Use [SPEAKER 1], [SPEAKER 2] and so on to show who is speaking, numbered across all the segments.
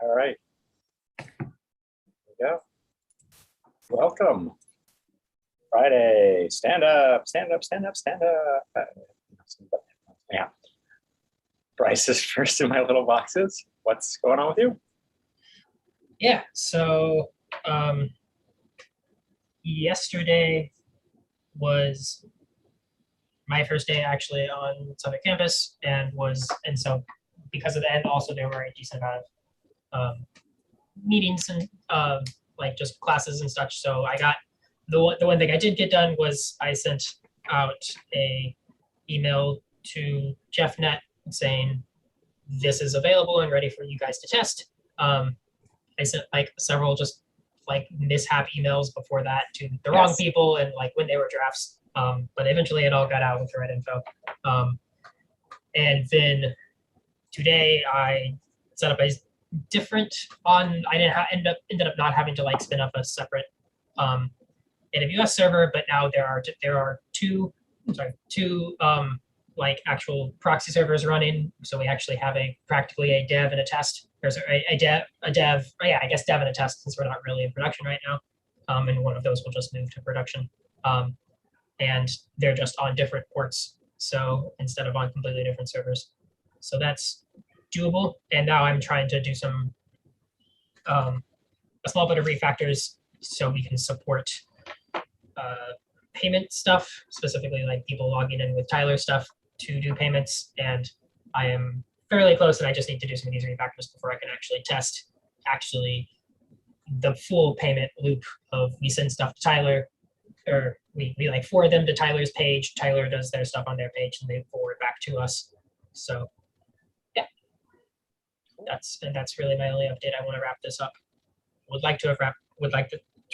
[SPEAKER 1] All right. There we go. Welcome. Friday. Stand up, stand up, stand up, stand up. Yeah. Bryce is first in my little boxes. What's going on with you?
[SPEAKER 2] Yeah, so yesterday was my first day actually on Southern campus, and so because of that, and also there were a decent amount of meetings and like just classes and such. So I got the one thing I did get done was I sent out a email to JeffNet saying this is available and ready for you guys to test. I sent like several just like mishap emails before that to the wrong people and like when they were drafts. But eventually it all got out with the right info. And then today I set up a different I ended up not having to like spin up a separate AWS server, but now there are two like actual proxy servers running. So we actually have practically a dev and a test. There's a dev, I guess dev and a test, since we're not really in production right now. And one of those will just move to production. And they're just on different ports. So instead of on completely different servers. So that's doable. And now I'm trying to do some, a small bit of refactors so we can support payment stuff, specifically like people logging in with Tyler stuff to do payments. And I am fairly close, and I just need to do some of these refactors before I can actually test the full payment loop of we send stuff to Tyler, or we like forward them to Tyler's page. Tyler does their stuff on their page and they forward back to us. So yeah, that's really my only update. I want to wrap this up. Would like to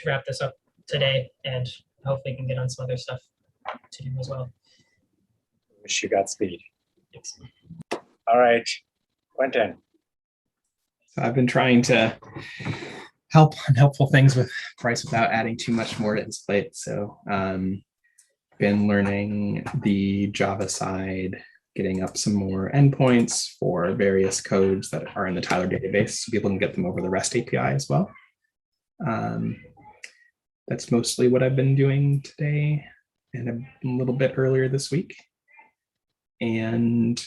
[SPEAKER 2] wrap this up today, and hopefully can get on some other stuff to do as well.
[SPEAKER 1] Wish you Godspeed.
[SPEAKER 2] Thanks.
[SPEAKER 1] All right, Quentin.
[SPEAKER 3] So I've been trying to help on helpful things with Bryce without adding too much more to his plate. So been learning the Java side, getting up some more endpoints for various codes that are in the Tyler database so people can get them over the REST API as well. That's mostly what I've been doing today and a little bit earlier this week. And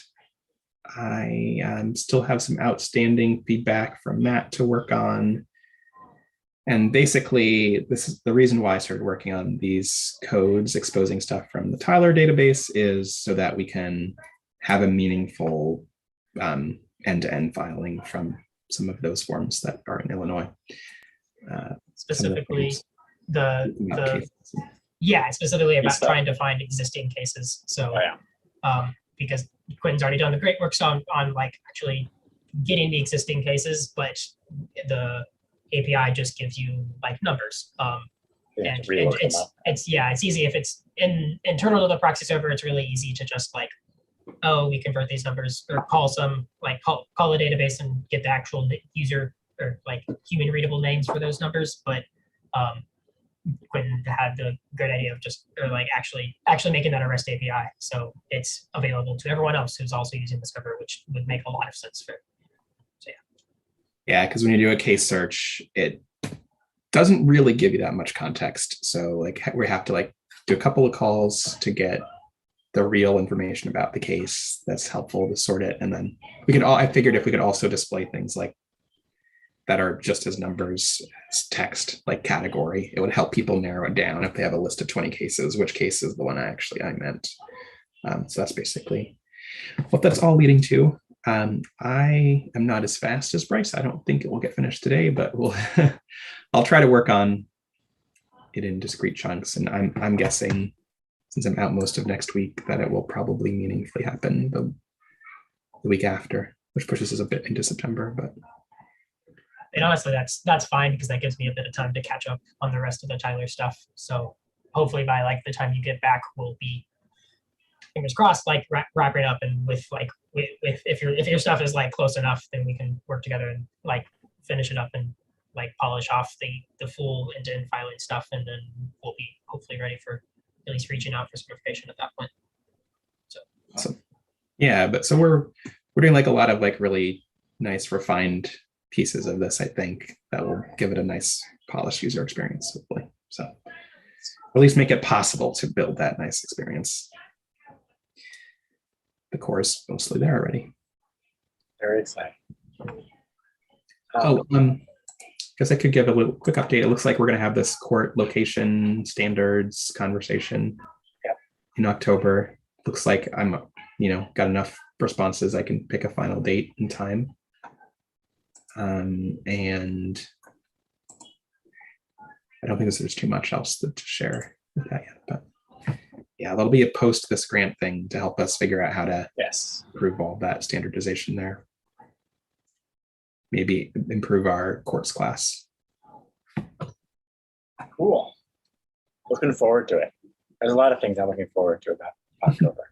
[SPEAKER 3] I still have some outstanding feedback from Matt to work on. And basically, this is the reason why I started working on these codes, exposing stuff from the Tyler database, is so that we can have a meaningful end-to-end filing from some of those forms that are in Illinois.
[SPEAKER 2] Specifically, specifically about trying to find existing cases. So, because Quentin's already done the great work on like actually getting the existing cases, but the API just gives you like numbers. And it's easy if it's internal to the proxy server. It's really easy to just like, we convert these numbers, or call a database and get the actual user or like human readable names for those numbers. But Quentin had the great idea of actually making that a REST API, so it's available to everyone else who's also using the server, which would make a lot of sense for. So
[SPEAKER 3] yeah, because when you do a case search, it doesn't really give you that much context. So like we have to like do a couple of calls to get the real information about the case. That's helpful to sort it, and then I figured if we could also display things like that are just as numbers as text, like category, it would help people narrow it down if they have a list of 20 cases, which case is the one I meant. So that's basically what that's all leading to. I am not as fast as Bryce. I don't think it will get finished today, but I'll try to work on it in discrete chunks. And I'm guessing, since I'm out most of next week, that it will probably meaningfully happen the week after, which pushes us a bit into September, but.
[SPEAKER 2] And honestly, that's fine, because that gives me a bit of time to catch up on the rest of the Tyler stuff. So hopefully by like the time you get back, we'll be, fingers crossed, like wrapping up, and with if your stuff is like close enough, then we can work together and like finish it up and like polish off the full end-to-end filing stuff, and then we'll be hopefully ready for at least reaching out for certification at that point. So
[SPEAKER 3] awesome. Yeah, but so we're doing like a lot of like really nice refined pieces of this, I think, that will give it a nice polished user experience, hopefully. So at least make it possible to build that nice experience. The core is mostly there already.
[SPEAKER 1] Very exciting.
[SPEAKER 3] Guess I could give a little quick update. It looks like we're going to have this court location standards conversation in October. Looks like I'm, got enough responses. I can pick a final date and time. And I don't think there's too much else to share with that yet, but yeah, that'll be a post this grant thing to help us figure out how to improve all that standardization there. Maybe improve our courts class.
[SPEAKER 1] Cool. Looking forward to it. There's a lot of things I'm looking forward to about October.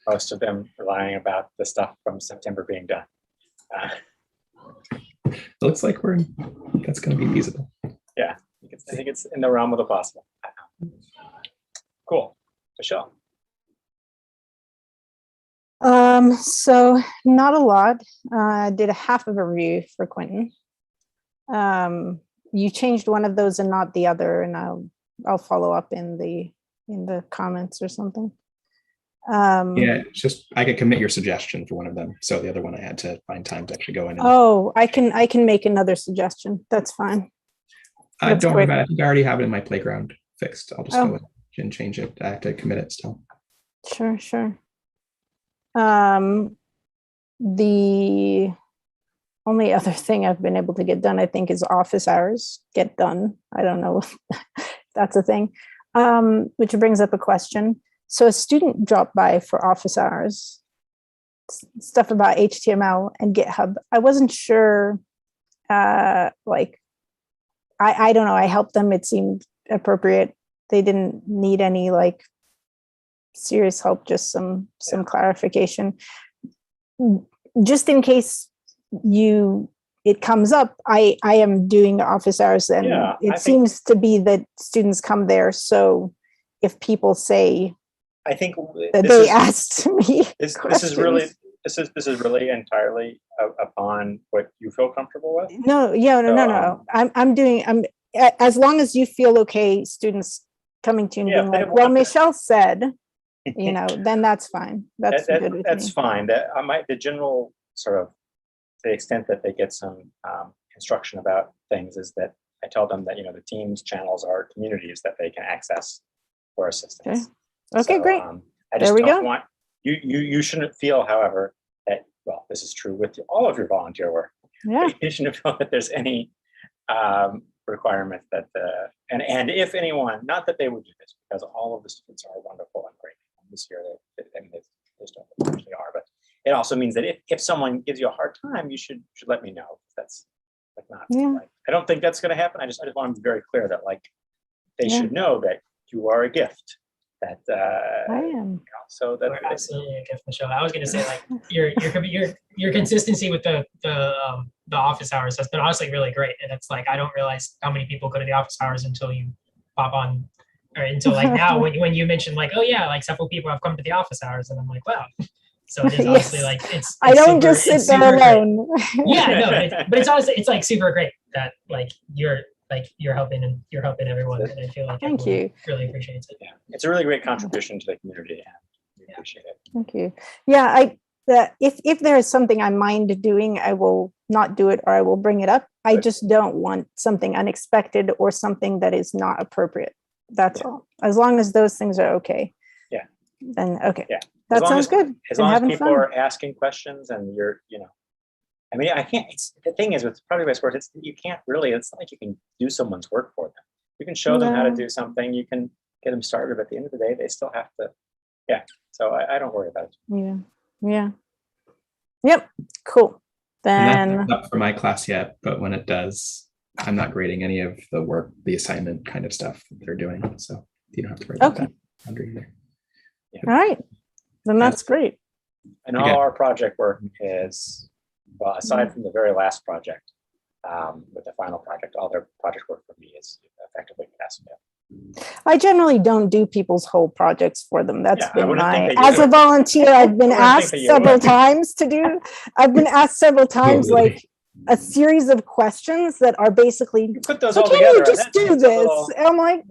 [SPEAKER 1] Most of them relying about the stuff from September being done.
[SPEAKER 3] It looks like that's going to be feasible.
[SPEAKER 1] Yeah, I think it's in the realm of the possible. Cool. Michelle.
[SPEAKER 4] So not a lot. I did a half of a review for Quentin. You changed one of those and not the other, and I'll follow up in the comments or something.
[SPEAKER 3] Yeah, it's just I could commit your suggestion for one of them. So the other one I had to find time to actually go in.
[SPEAKER 4] I can make another suggestion. That's fine.
[SPEAKER 3] I don't worry about it. I think I already have it in my playground fixed. I'll just go in and change it. I have to commit it still.
[SPEAKER 4] Sure. The only other thing I've been able to get done, I think, is office hours get done. I don't know if that's a thing, which brings up a question. So a student dropped by for office hours, stuff about HTML and GitHub. I wasn't sure, I don't know. I helped them. It seemed appropriate. They didn't need any serious help, just some clarification. Just in case it comes up, I am doing office hours, and it seems to be that students come there. So if people say,
[SPEAKER 1] I think
[SPEAKER 4] that they asked me,
[SPEAKER 1] this is really entirely upon what you feel comfortable with.
[SPEAKER 4] No. I'm as long as you feel okay, students coming to you and being like, well, Michelle said, then that's fine. That's good with
[SPEAKER 1] that's
[SPEAKER 4] me.
[SPEAKER 1] fine. That the general sort of, to the extent that they get some instruction about things, is that I tell them that the Teams channels are communities that they can access for assistance.
[SPEAKER 4] Okay, so, great.
[SPEAKER 1] I just don't want you shouldn't feel, however, that this is true with all of your volunteer work.
[SPEAKER 4] Yeah,
[SPEAKER 1] you shouldn't feel that there's any requirement that and if anyone, not that they would do this, because all of the students are wonderful and great this year. They still actually are, but it also means that if someone gives you a hard time, you should let me know. That's not. I don't think that's going to happen. I just want to be very clear that they should know that you are a gift. That
[SPEAKER 4] I am.
[SPEAKER 2] So that we're absolutely a gift, Michelle. I was going to say your consistency with the office hours has been honestly really great, and it's I don't realize how many people go to the office hours until you pop on, or until now when you mentioned several people have come to the office hours, and I'm like, wow. So it is honestly it's I
[SPEAKER 4] don't just sit there alone.
[SPEAKER 2] But it's honestly it's super great that you're helping everyone, and I feel like
[SPEAKER 4] thank you
[SPEAKER 2] really appreciates it.
[SPEAKER 1] Yeah, it's a really great contribution to the community, and we appreciate it.
[SPEAKER 4] Thank you. Yeah, if there is something I mind doing, I will not do it, or I will bring it up. I just don't want something unexpected or something that is not appropriate. That's all. As long as those things are okay.
[SPEAKER 1] Yeah.
[SPEAKER 4] Then okay.
[SPEAKER 1] Yeah.
[SPEAKER 4] That sounds good.
[SPEAKER 1] As long as people are asking questions and you're, I mean, I can't. The thing is with project-based work, you can't really. It's not like you can do someone's work for them. You can show them how to do something. You can get them started. But at the end of the day, they still have to. Yeah. So I don't worry about it.
[SPEAKER 4] Yeah. Yep. Cool. Then
[SPEAKER 3] that's not up for my class yet, but when it does, I'm not grading any of the work, the assignment kind of stuff that they're doing. So you don't have to worry about that under either.
[SPEAKER 4] Yeah. All right. Then that's great.
[SPEAKER 1] And all our project work is, aside from the very last project, with the final project, all their project work for me is effectively DocAssembly.
[SPEAKER 4] I generally don't do people's whole projects for them. That's been
[SPEAKER 1] as
[SPEAKER 4] a volunteer, I've been asked several times to do. I've been asked several times, a series of questions that are basically,
[SPEAKER 1] You put those
[SPEAKER 4] so
[SPEAKER 1] all
[SPEAKER 4] can
[SPEAKER 1] together.
[SPEAKER 4] you just do
[SPEAKER 1] that's
[SPEAKER 4] this?
[SPEAKER 1] a little-
[SPEAKER 4] And I'm like,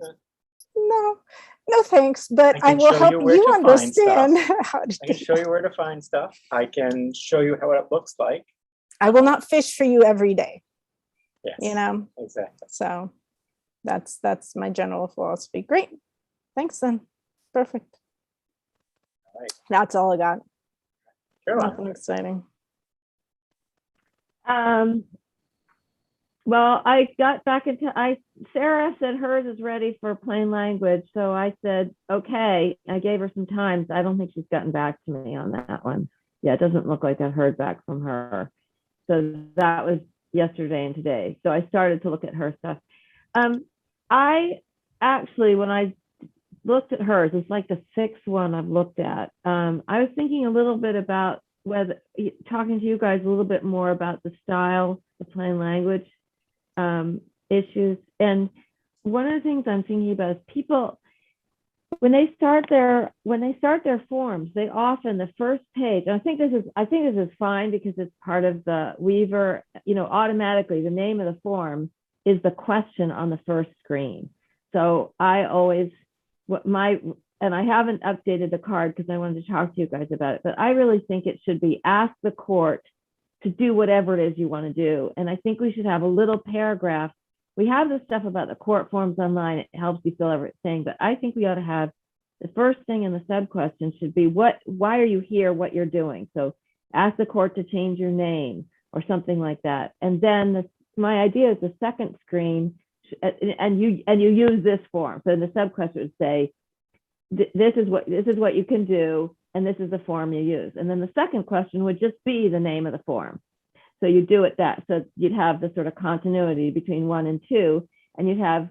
[SPEAKER 4] no, thanks. But
[SPEAKER 1] I
[SPEAKER 4] I
[SPEAKER 1] can
[SPEAKER 4] will
[SPEAKER 1] show
[SPEAKER 4] help
[SPEAKER 1] you where
[SPEAKER 4] you
[SPEAKER 1] to find
[SPEAKER 4] understand how to
[SPEAKER 1] I
[SPEAKER 4] do
[SPEAKER 1] can show you where to find stuff. I can show you how it looks like.
[SPEAKER 4] I will not fish for you every day,
[SPEAKER 1] Yes,
[SPEAKER 4] you know?
[SPEAKER 1] exactly.
[SPEAKER 4] So that's my general philosophy. Great. Thanks then. Perfect.
[SPEAKER 1] All right.
[SPEAKER 4] That's all I got.
[SPEAKER 1] Caroline.
[SPEAKER 4] Nothing exciting.
[SPEAKER 5] Well, I got back into, Sarah said hers is ready for plain language. So I said, okay, I gave her some times. I don't think she's gotten back to me on that one. Yeah, it doesn't look like I heard back from her. So that was yesterday and today. So I started to look at her stuff. I actually, when I looked at hers, it's like the sixth one I've looked at. I was thinking a little bit about talking to you guys a little bit more about the style, the plain language issues. And one of the things I'm thinking about is people, when they start their forms, they often, the first page, and I think this is fine because it's part of the Weaver, automatically the name of the form is the question on the first screen. So I always, and I haven't updated the card because I wanted to talk to you guys about it, but I really think it should be ask the court to do whatever it is you want to do. And I think we should have a little paragraph. We have this stuff about the court forms online. It helps you fill everything, but I think we ought to have the first thing in the sub question should be why are you here, what you're doing? So ask the court to change your name or something like that. And then my idea is the second screen, and you use this form. So the sub question would say, this is what you can do, and this is the form you use. And then the second question would just be the name of the form. So you do it that, so you'd have the sort of continuity between 1 and 2, and you'd have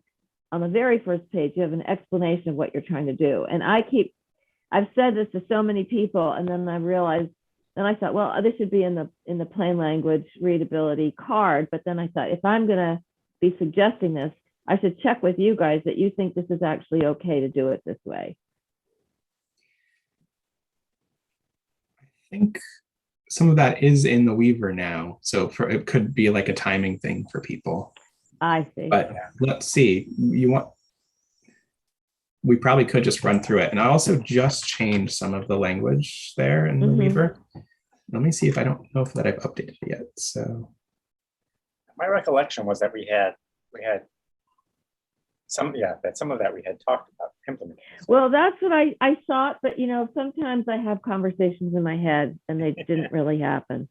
[SPEAKER 5] on the very first page, you have an explanation of what you're trying to do. And I've said this to so many people, and then I realized, and I thought, well, this should be in the plain language readability card. But then I thought, if I'm gonna be suggesting this, I should check with you guys that you think this is actually okay to do it this way.
[SPEAKER 3] I think some of that is in the Weaver now. So it could be like a timing thing for people.
[SPEAKER 5] I see.
[SPEAKER 3] But let's see, we probably could just run through it. And I also just changed some of the language there in the Weaver. Let me see if I don't know if that I've updated it yet. So
[SPEAKER 1] My recollection was that we had some of that we had talked about implementing.
[SPEAKER 5] Well, that's what I thought, but sometimes I have conversations in my head and they didn't really happen.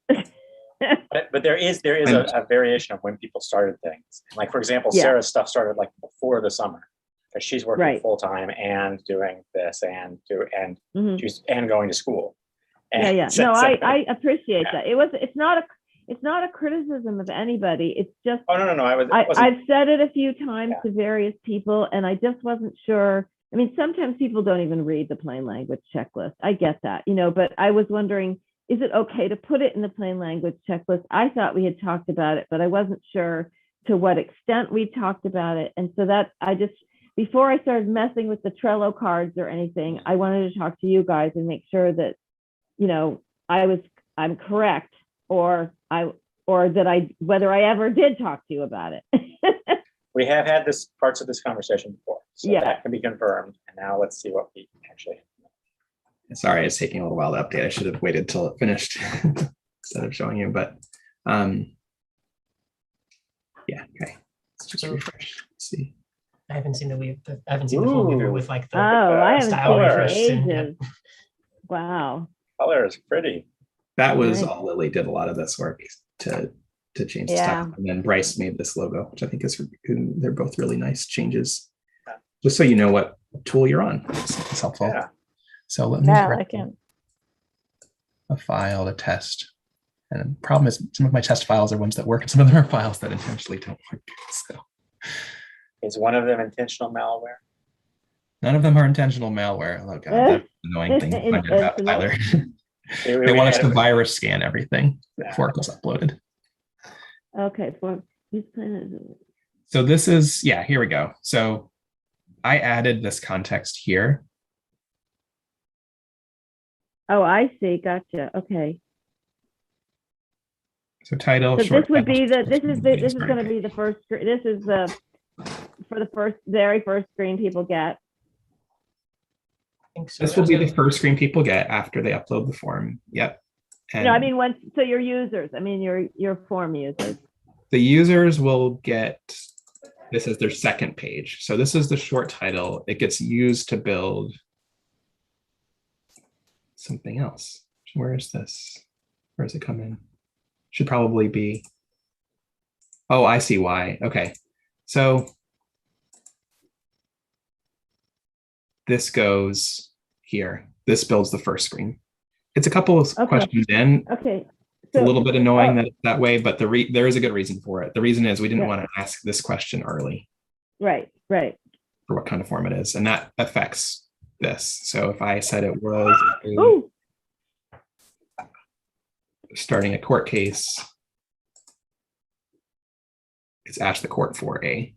[SPEAKER 1] But there is a variation of when people started things. Like, for example,
[SPEAKER 5] Yeah.
[SPEAKER 1] Sarah's stuff started like before the summer because she's working
[SPEAKER 5] Right.
[SPEAKER 1] full time and doing this and
[SPEAKER 5] Mhm.
[SPEAKER 1] she's going to school. And
[SPEAKER 5] Yeah.
[SPEAKER 1] so-
[SPEAKER 5] No,
[SPEAKER 1] so-
[SPEAKER 5] I appreciate
[SPEAKER 1] Yeah.
[SPEAKER 5] that. It's not a criticism of anybody. It's just
[SPEAKER 1] Oh no!
[SPEAKER 5] I've said it a few times
[SPEAKER 1] Yeah.
[SPEAKER 5] to various people, and I just wasn't sure. I mean, sometimes people don't even read the plain language checklist. I get that, but I was wondering, is it okay to put it in the plain language checklist? I thought we had talked about it, but I wasn't sure to what extent we talked about it. And so that before I started messing with the Trello cards or anything, I wanted to talk to you guys and make sure that, I'm correct, or whether I ever did talk to you about it.
[SPEAKER 1] we have had parts of this conversation before, so
[SPEAKER 5] Yeah.
[SPEAKER 1] that can be confirmed. And now let's see what we actually.
[SPEAKER 3] sorry, it's taking a little while to update. I should have waited till it finished instead of showing you, but yeah, okay. Let's just refresh. Let's see.
[SPEAKER 2] I haven't seen I haven't seen the full Weaver
[SPEAKER 1] Ooh.
[SPEAKER 2] with like the
[SPEAKER 5] I haven't
[SPEAKER 2] style
[SPEAKER 5] seen it in
[SPEAKER 2] refresh and,
[SPEAKER 5] ages. Wow.
[SPEAKER 1] Color is pretty.
[SPEAKER 3] That was
[SPEAKER 5] Nice.
[SPEAKER 3] all Lily did a lot of this work to change
[SPEAKER 4] Yeah.
[SPEAKER 3] stuff. And then Bryce made this logo, which I think they're both really nice changes.
[SPEAKER 1] Yeah.
[SPEAKER 3] Just so you know what tool you're on. It's helpful.
[SPEAKER 1] Yeah.
[SPEAKER 3] So let me
[SPEAKER 4] Yeah, I
[SPEAKER 3] grab
[SPEAKER 4] like it.
[SPEAKER 3] a file to test. And the problem is some of my test files are ones that work and some of them are files that intentionally don't work. So
[SPEAKER 1] Is one of them intentional malware?
[SPEAKER 3] none of them are intentional malware. Oh God, that's an annoying thing to find out about, Tyler. They want us to virus scan everything before it goes uploaded.
[SPEAKER 5] Okay.
[SPEAKER 3] So this is, here we go. So I added this context here.
[SPEAKER 5] Oh, I see. Gotcha. Okay.
[SPEAKER 3] So title,
[SPEAKER 5] So
[SPEAKER 3] short
[SPEAKER 5] this would
[SPEAKER 3] title,
[SPEAKER 5] be the,
[SPEAKER 3] short
[SPEAKER 5] this
[SPEAKER 3] screen,
[SPEAKER 5] is
[SPEAKER 3] video
[SPEAKER 5] this is
[SPEAKER 3] starting
[SPEAKER 5] going to be
[SPEAKER 3] page.
[SPEAKER 5] the first, this is the, for the very first screen people get.
[SPEAKER 2] I think so.
[SPEAKER 3] This will be the first screen people get after they upload the form. Yep. And
[SPEAKER 5] No, I mean, once, so your users, I mean, your form users.
[SPEAKER 3] the users will get this as their second page. So this is the short title. It gets used to build something else. Where is this? Where does it come in? Should probably be. Oh, I see why. Okay. So this goes here. This builds the first screen. It's a couple of
[SPEAKER 5] Okay.
[SPEAKER 3] questions in.
[SPEAKER 5] Okay.
[SPEAKER 3] It's a
[SPEAKER 5] So,
[SPEAKER 3] little bit annoying that it's that way, but there is a good reason for it. The reason is we didn't
[SPEAKER 5] Yeah.
[SPEAKER 3] want to ask this question early
[SPEAKER 5] right.
[SPEAKER 3] for what kind of form it is, and that affects this. So if I said it was
[SPEAKER 5] Ooh,
[SPEAKER 3] starting a court case, it's ask the court for a.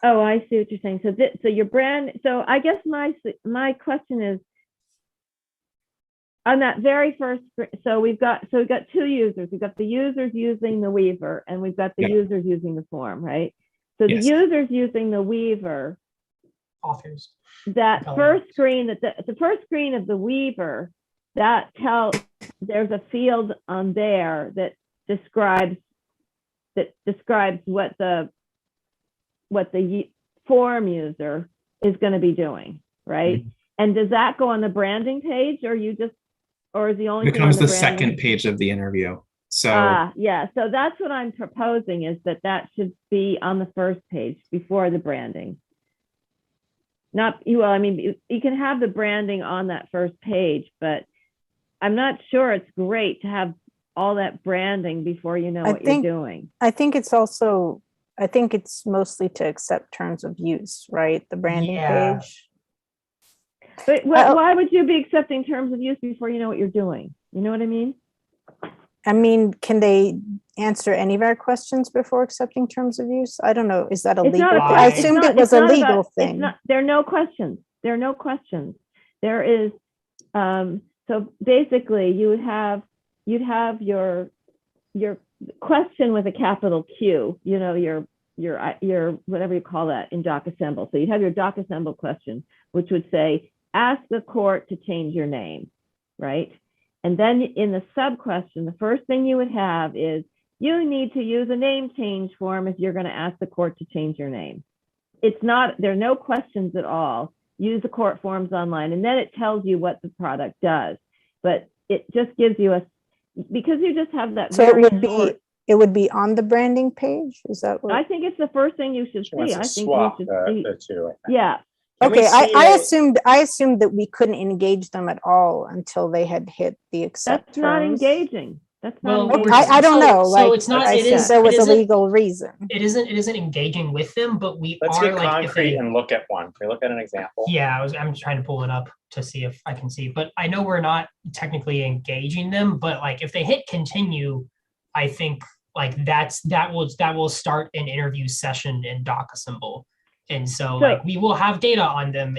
[SPEAKER 5] oh, I see what you're saying. So so your brand, so I guess my question is, on that very first, so we've got two users. We've got the users using the Weaver, and we've got the
[SPEAKER 3] Yeah.
[SPEAKER 5] users using the form, right? So the
[SPEAKER 3] Yes.
[SPEAKER 5] users using the Weaver,
[SPEAKER 2] Authors.
[SPEAKER 5] that
[SPEAKER 2] Color.
[SPEAKER 5] first screen, the first screen of the Weaver, that there's a field on there that describes what the form user is going to be doing, right?
[SPEAKER 3] Mhm.
[SPEAKER 5] And does that go on the branding page, or is the only
[SPEAKER 3] It becomes
[SPEAKER 5] thing on
[SPEAKER 3] the
[SPEAKER 5] branding?
[SPEAKER 3] second page of the interview. So
[SPEAKER 5] Yeah. So that's what I'm proposing, is that should be on the first page before the branding. Not, well, I mean, you can have the branding on that first page, but I'm not sure it's great to have all that branding before you know what you're doing.
[SPEAKER 4] I think it's mostly to accept terms of use, right? The branding
[SPEAKER 2] Yeah.
[SPEAKER 4] page.
[SPEAKER 5] But why would you be accepting terms of use before you know what you're doing? You know what I mean?
[SPEAKER 4] I mean, can they answer any of our questions before accepting terms of use? I don't know. Is that a
[SPEAKER 5] It's
[SPEAKER 4] legal?
[SPEAKER 5] not a
[SPEAKER 4] I
[SPEAKER 5] question.
[SPEAKER 4] assumed it was a legal thing.
[SPEAKER 5] There are no questions. There are no questions. There is, so basically you'd have your question with a capital Q, you know, your whatever you call that in DocAssembly. So you'd have your DocAssembly question, which would say, ask the court to change your name, right? And then in the sub question, the first thing you would have is, you need to use a name change form if you're going to ask the court to change your name. There are no questions at all. Use the court forms online, and then it tells you what the product does. But it just gives you because you just have that.
[SPEAKER 4] So it would be on the branding page. Is that what?
[SPEAKER 5] I think it's the first thing you should see. I think you should see.
[SPEAKER 1] the two. I think.
[SPEAKER 5] Yeah.
[SPEAKER 4] Okay, I assumed that we couldn't engage them at all until they had hit the accept
[SPEAKER 5] That's not
[SPEAKER 4] terms.
[SPEAKER 5] engaging. That's
[SPEAKER 2] Well,
[SPEAKER 5] not
[SPEAKER 2] we're
[SPEAKER 5] engaging.
[SPEAKER 4] I don't know.
[SPEAKER 2] So
[SPEAKER 4] Like,
[SPEAKER 2] it's not.
[SPEAKER 4] I
[SPEAKER 2] It
[SPEAKER 4] assumed
[SPEAKER 2] is.
[SPEAKER 4] there was
[SPEAKER 2] it
[SPEAKER 4] a
[SPEAKER 2] isn't-
[SPEAKER 4] legal reason.
[SPEAKER 2] It isn't engaging with them, but we
[SPEAKER 1] Let's
[SPEAKER 2] are
[SPEAKER 1] get
[SPEAKER 2] like if
[SPEAKER 1] concrete
[SPEAKER 2] they,
[SPEAKER 1] and look at one. Can we look at an example?
[SPEAKER 2] yeah, I'm trying to pull it up to see if I can see, but I know we're not technically engaging them, but like if they hit continue, I think like that will start an interview session in DocAssembly. And so like we will have data on them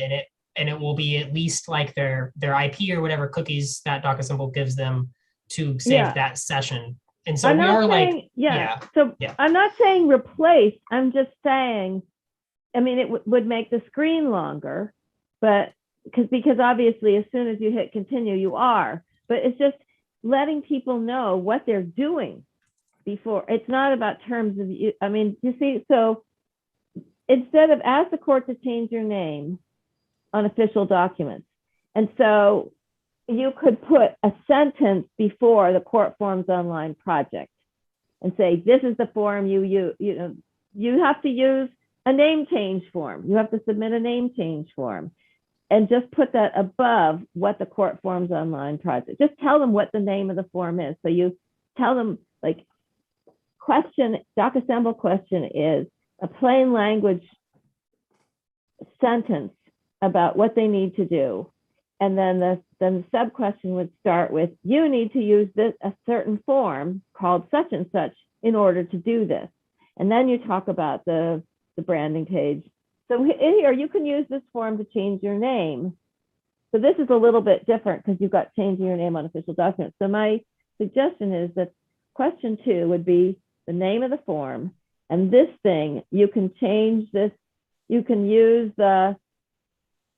[SPEAKER 2] and it will be at least like their IP or whatever cookies that DocAssembly gives them to save that session. And so
[SPEAKER 5] I'm
[SPEAKER 2] we
[SPEAKER 5] not
[SPEAKER 2] are
[SPEAKER 5] saying,
[SPEAKER 2] like,
[SPEAKER 5] yeah. So
[SPEAKER 2] yeah.
[SPEAKER 5] I'm not saying replace. I'm just saying, I mean, it would make the screen longer, but because obviously as soon as you hit continue, you are. But it's just letting people know what they're doing before. It's not about terms of use. I mean, you see, so instead of ask the court to change your name on official documents, and so you could put a sentence before the court forms online project and say, this is the form you have to use a name change form. You have to submit a name change form, and just put that above what the court forms online project. Just tell them what the name of the form is. So you tell them like DocAssembly question is a plain language sentence about what they need to do. And then the sub question would start with, you need to use a certain form called such and such in order to do this. And then you talk about the branding page. So in here, you can use this form to change your name. So this is a little bit different because you've got changing your name on official documents. So my suggestion is that question 2 would be the name of the form. And this thing, you can change this. You can use the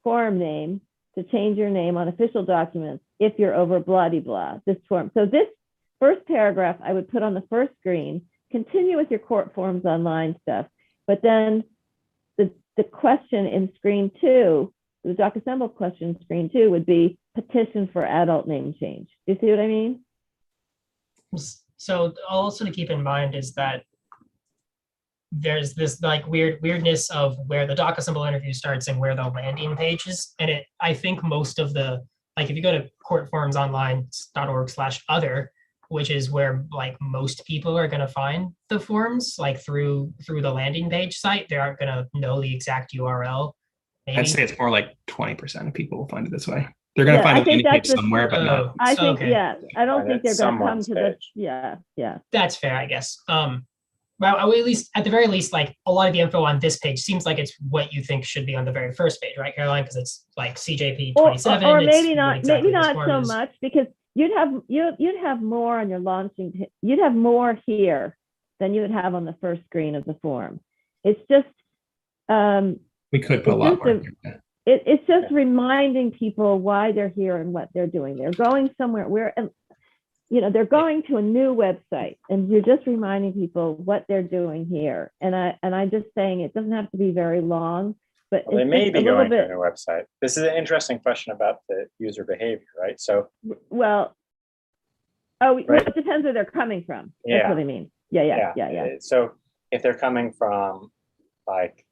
[SPEAKER 5] form name to change your name on official documents if you're over blah blah this form. So this first paragraph I would put on the first screen, continue with your court forms online stuff, but then the question in screen 2, the DocAssembly question in screen 2 would be petition for adult name change. Do you see what I mean?
[SPEAKER 2] So also to keep in mind is that there's this like weirdness of where the DocAssembly interview starts and where the landing page is. And I think most of the, like if you go to courtformsonline.org/other, which is where like most people are going to find the forms, like through the landing page site, they aren't going to know the exact URL. Maybe.
[SPEAKER 3] I'd say it's more like 20% of people will find it this way. They're going to find a landing page somewhere, but not.
[SPEAKER 5] I think,
[SPEAKER 2] okay.
[SPEAKER 5] yeah, I don't think they're going to come to this.
[SPEAKER 1] Page.
[SPEAKER 5] Yeah.
[SPEAKER 2] That's fair, I guess. Well, at least, at the very least, like a lot of the info on this page seems like it's what you think should be on the very first page, right, Caroline? Because it's like CJP 27.
[SPEAKER 5] Or maybe not,
[SPEAKER 2] exactly
[SPEAKER 5] maybe not so much, because you'd have more on your launching. You'd have more here than you would have on the first screen of the form. It's just
[SPEAKER 3] We could put a lot more.
[SPEAKER 5] It's just reminding people why they're here and what they're doing. They're going somewhere where, they're going to a new website, and you're just reminding people what they're doing here. And I'm just saying it doesn't have to be very long, but
[SPEAKER 1] they may be going to a new website. This is an interesting question about the user behavior, right? So,
[SPEAKER 5] well, it depends where they're coming from. That's what I mean. Yeah.
[SPEAKER 1] So if they're coming from like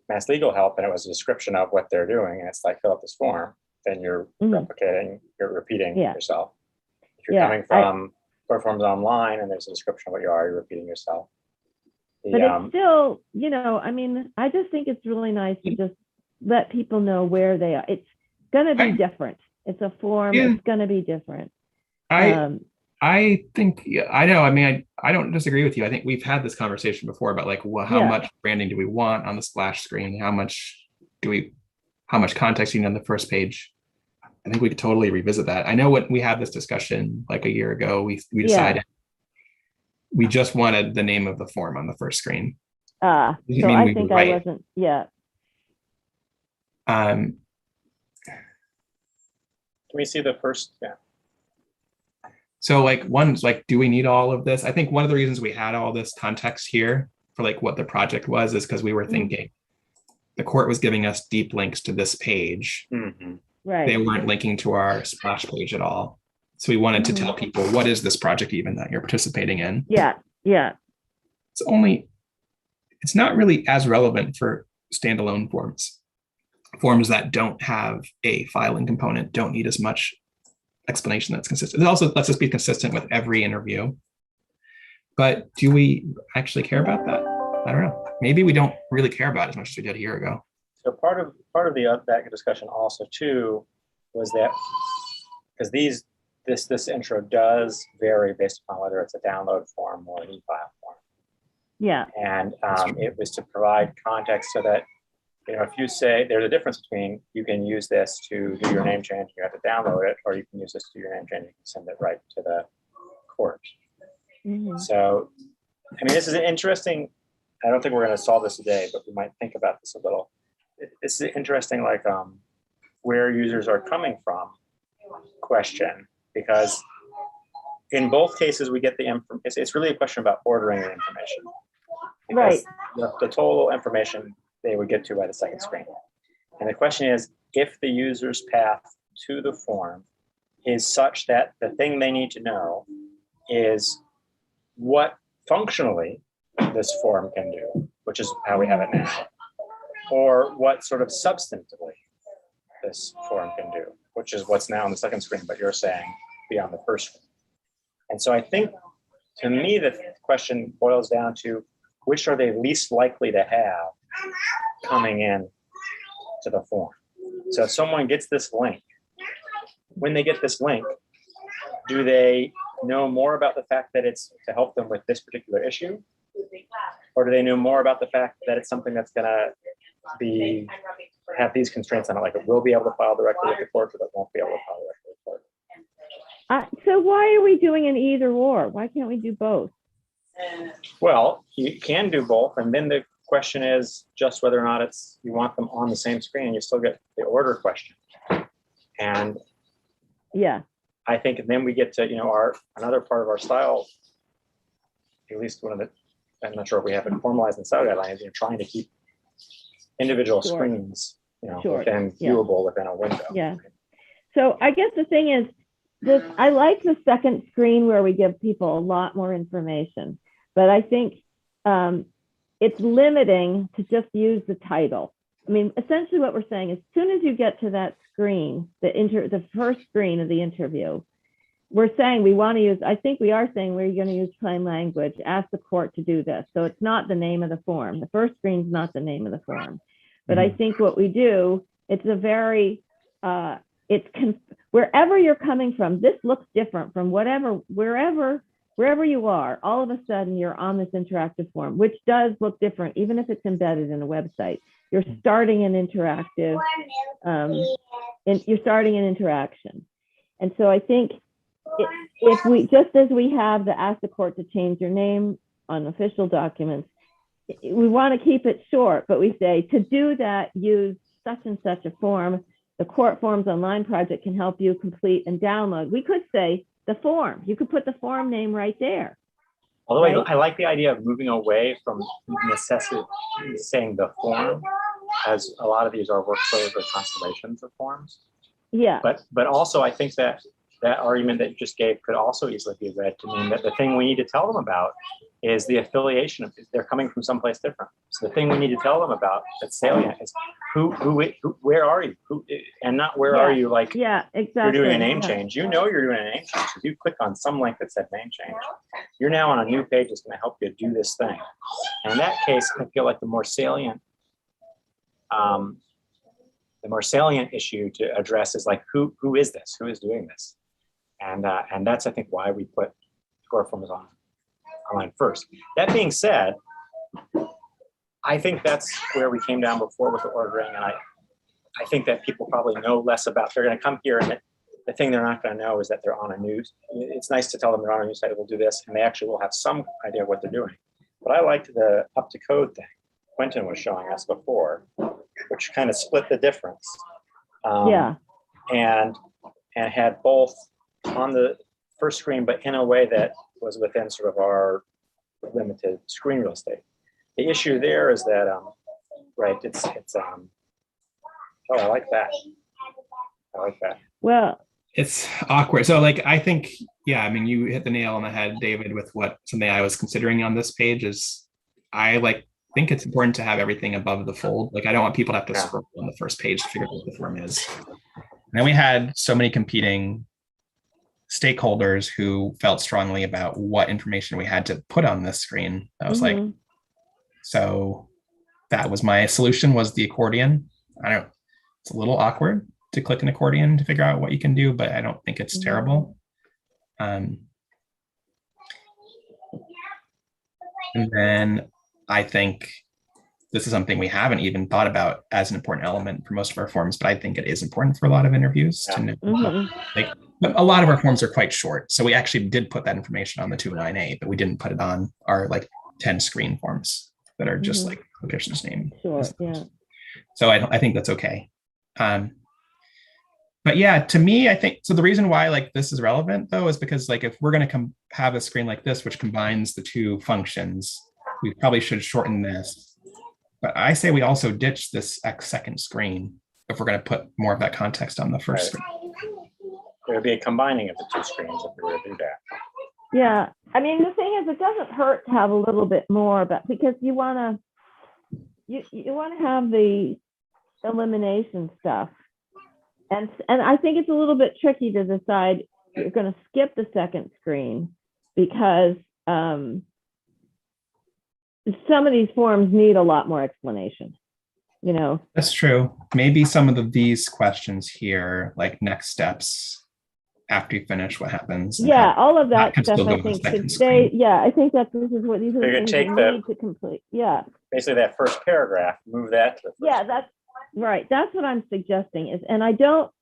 [SPEAKER 1] Mass Legal Help and it was a description of what they're doing, and it's like fill out this form, then you're you're repeating yourself. If you're coming from Court Forms Online and there's a description of what you are, you're repeating yourself.
[SPEAKER 5] But it's still, I just think it's really nice to just let people know where they are. It's going to be different. It's a form. It's going to be different.
[SPEAKER 3] I think, I know. I mean, I don't disagree with you. I think we've had this conversation before about like, how much branding do we want on the splash screen? How much context you need on the first page? I think we could totally revisit that. I know when we had this discussion like a year ago, we decided we just wanted the name of the form on the first screen.
[SPEAKER 5] So I think I wasn't. Yeah.
[SPEAKER 1] Can we see the first? Yeah.
[SPEAKER 3] So like one's like, do we need all of this? I think one of the reasons we had all this context here for like what the project was is because we were thinking the court was giving us deep links to this page.
[SPEAKER 1] Mm-hmm.
[SPEAKER 5] Right.
[SPEAKER 3] They weren't linking to our splash page at all. So we wanted to tell people, what is this project even that you're participating in?
[SPEAKER 5] Yeah.
[SPEAKER 3] It's not really as relevant for standalone forms. Forms that don't have a filing component don't need as much explanation that's consistent. It also lets us be consistent with every interview. But do we actually care about that? I don't know. Maybe we don't really care about it as much as we did a year ago.
[SPEAKER 1] So part of that discussion also too was that because this intro does vary based upon whether it's a download form or an e-file form.
[SPEAKER 5] Yeah.
[SPEAKER 1] And it was to provide context so that if you say there's a difference between you can use this to do your name change, you have to download it, or you can use this to do your name change, you can send it right to the court.
[SPEAKER 5] Mm-hmm.
[SPEAKER 1] So, I mean, this is an interesting, I don't think we're going to solve this today, but we might think about this a little. It's an interesting, like where users are coming from question, because in both cases we get the information. It's really a question about ordering the information.
[SPEAKER 5] Right.
[SPEAKER 1] The total information they would get to by the second screen. And the question is, if the user's path to the form is such that the thing they need to know is what functionally this form can do, which is how we have it now, or what sort of substantively this form can do, which is what's now on the second screen, but you're saying beyond the first screen. And so I think, to me, the question boils down to which are they least likely to have coming in to the form. So if someone gets this link, when they get this link, do they know more about the fact that it's to help them with this particular issue? Or do they know more about the fact that it's something that's going to have these constraints on it, like it will be able to file directly with the court, or it won't be able to file directly with the court?
[SPEAKER 5] So why are we doing an either or? Why can't we do both?
[SPEAKER 1] Well, you can do both, and then the question is just whether or not you want them on the same screen, and you still get the order question. And
[SPEAKER 5] Yeah.
[SPEAKER 1] I think then we get to, another part of our style, at least one of the, I'm not sure if we have it formalized in style guidelines, trying to keep individual
[SPEAKER 5] Sure.
[SPEAKER 1] screens,
[SPEAKER 5] Sure.
[SPEAKER 1] within
[SPEAKER 5] Yeah.
[SPEAKER 1] viewable within a window.
[SPEAKER 5] Yeah. So I guess the thing is, I like the second screen where we give people a lot more information, but I think it's limiting to just use the title. I mean, essentially what we're saying is, as soon as you get to that screen, the first screen of the interview, we're saying we want to use, I think we are saying we're going to use plain language, ask the court to do this. So it's not the name of the form. The first screen is not the name of the form. But I think what we do, it's a very, wherever you're coming from, this looks different from wherever you are, all of a sudden you're on this interactive form, which does look different, even if it's embedded in a website. You're starting an interactive, you're starting an interaction. And so I think if we, just as we have the ask the court to change your name on official documents, we want to keep it short, but we say to do that, use such and such a form. The Court Forms Online project can help you complete and download. We could say the form. You could put the form name right there.
[SPEAKER 1] Although
[SPEAKER 5] right?
[SPEAKER 1] I like the idea of moving away from necessity, saying the form, as a lot of these are workflows or constellations of forms.
[SPEAKER 5] Yeah.
[SPEAKER 1] But also I think that argument that you just gave could also easily be read to mean that the thing we need to tell them about is the affiliation of, they're coming from someplace different. So the thing we need to tell them about that's salient is who where are you? And not where are you, like,
[SPEAKER 5] yeah, exactly.
[SPEAKER 1] you're doing a name change. You're doing a name change. If you click on some link that said name change, you're now on a new page that's going to help you do this thing. And in that case, I feel like the more salient issue to address is like, who is this? Who is doing this? And that's, I think, why we put Court Forms online first. That being said, I think that's where we came down before with the ordering, and I think that people probably know less about. They're going to come here, and the thing they're not going to know is that they're on a news. It's nice to tell them they're on a news site. We'll do this, and they actually will have some idea of what they're doing. But I liked the up to code thing Quentin was showing us before, which kind of split the difference. And had both on the first screen, but in a way that was within sort of our limited screen real estate. The issue there is that, right, it's oh, I like that.
[SPEAKER 5] Well,
[SPEAKER 3] it's awkward. So like, I think, yeah, I mean, you hit the nail on the head, David, with what something I was considering on this page is I think it's important to have everything above the fold. Like, I don't want people to have to scroll on the first page to figure out what the form is. And then we had so many competing stakeholders who felt strongly about what information we had to put on this screen. I was like, so that was my solution, was the accordion. It's a little awkward to click an accordion to figure out what you can do, but I don't think it's terrible. And then I think this is something we haven't even thought about as an important element for most of our forms, but I think it is important for a lot of interviews to know. But a lot of our forms are quite short. So we actually did put that information on the 209A, but we didn't put it on our 10 screen forms that are just like the person's name.
[SPEAKER 5] Sure, yeah.
[SPEAKER 3] So I think that's okay. But yeah, to me, I think, so the reason why this is relevant though, is because if we're going to have a screen like this, which combines the two functions, we probably should shorten this. But I say we also ditch this second screen if we're going to put more of that context on the first screen.
[SPEAKER 1] There would be a combining of the two screens if we were to do that.
[SPEAKER 5] Yeah, I mean, the thing is, it doesn't hurt to have a little bit more, but because you want to have the elimination stuff, and I think it's a little bit tricky to decide you're going to skip the second screen because some of these forms need a lot more explanation.
[SPEAKER 3] That's true. Maybe some of these questions here, like next steps. After you finish, what happens?
[SPEAKER 5] Yeah, all of that stuff
[SPEAKER 3] I
[SPEAKER 5] I think should stay. Yeah, I think that these are the things you need to complete. Yeah.
[SPEAKER 1] Basically, that first paragraph, move that to the first.
[SPEAKER 5] Yeah, that's right. That's what I'm suggesting is, and I don't.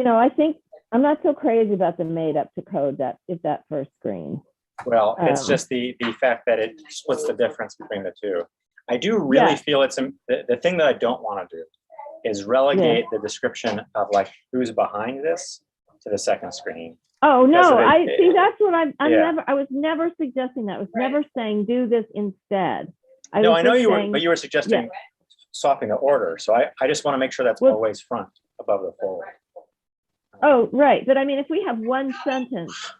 [SPEAKER 5] I think I'm not so crazy about the made up to code that is that first screen.
[SPEAKER 1] Well, it's
[SPEAKER 5] Um,
[SPEAKER 1] just the fact that it splits the difference between the two. I do really
[SPEAKER 5] Yeah.
[SPEAKER 1] feel it's the thing that I don't want to do is relegate the description of like who's behind this to the second screen.
[SPEAKER 5] Oh
[SPEAKER 1] Because
[SPEAKER 5] no,
[SPEAKER 1] of it-
[SPEAKER 5] I see. That's what I'm
[SPEAKER 1] Yeah.
[SPEAKER 5] I was never suggesting that. I was never saying do this instead.
[SPEAKER 1] No,
[SPEAKER 5] was
[SPEAKER 1] I know
[SPEAKER 5] just
[SPEAKER 1] you were,
[SPEAKER 5] saying-
[SPEAKER 1] but you were suggesting swapping the order. So I just want to make sure that's
[SPEAKER 5] Well-
[SPEAKER 1] always front above the fold.
[SPEAKER 5] Oh, right. But I mean, if we have one sentence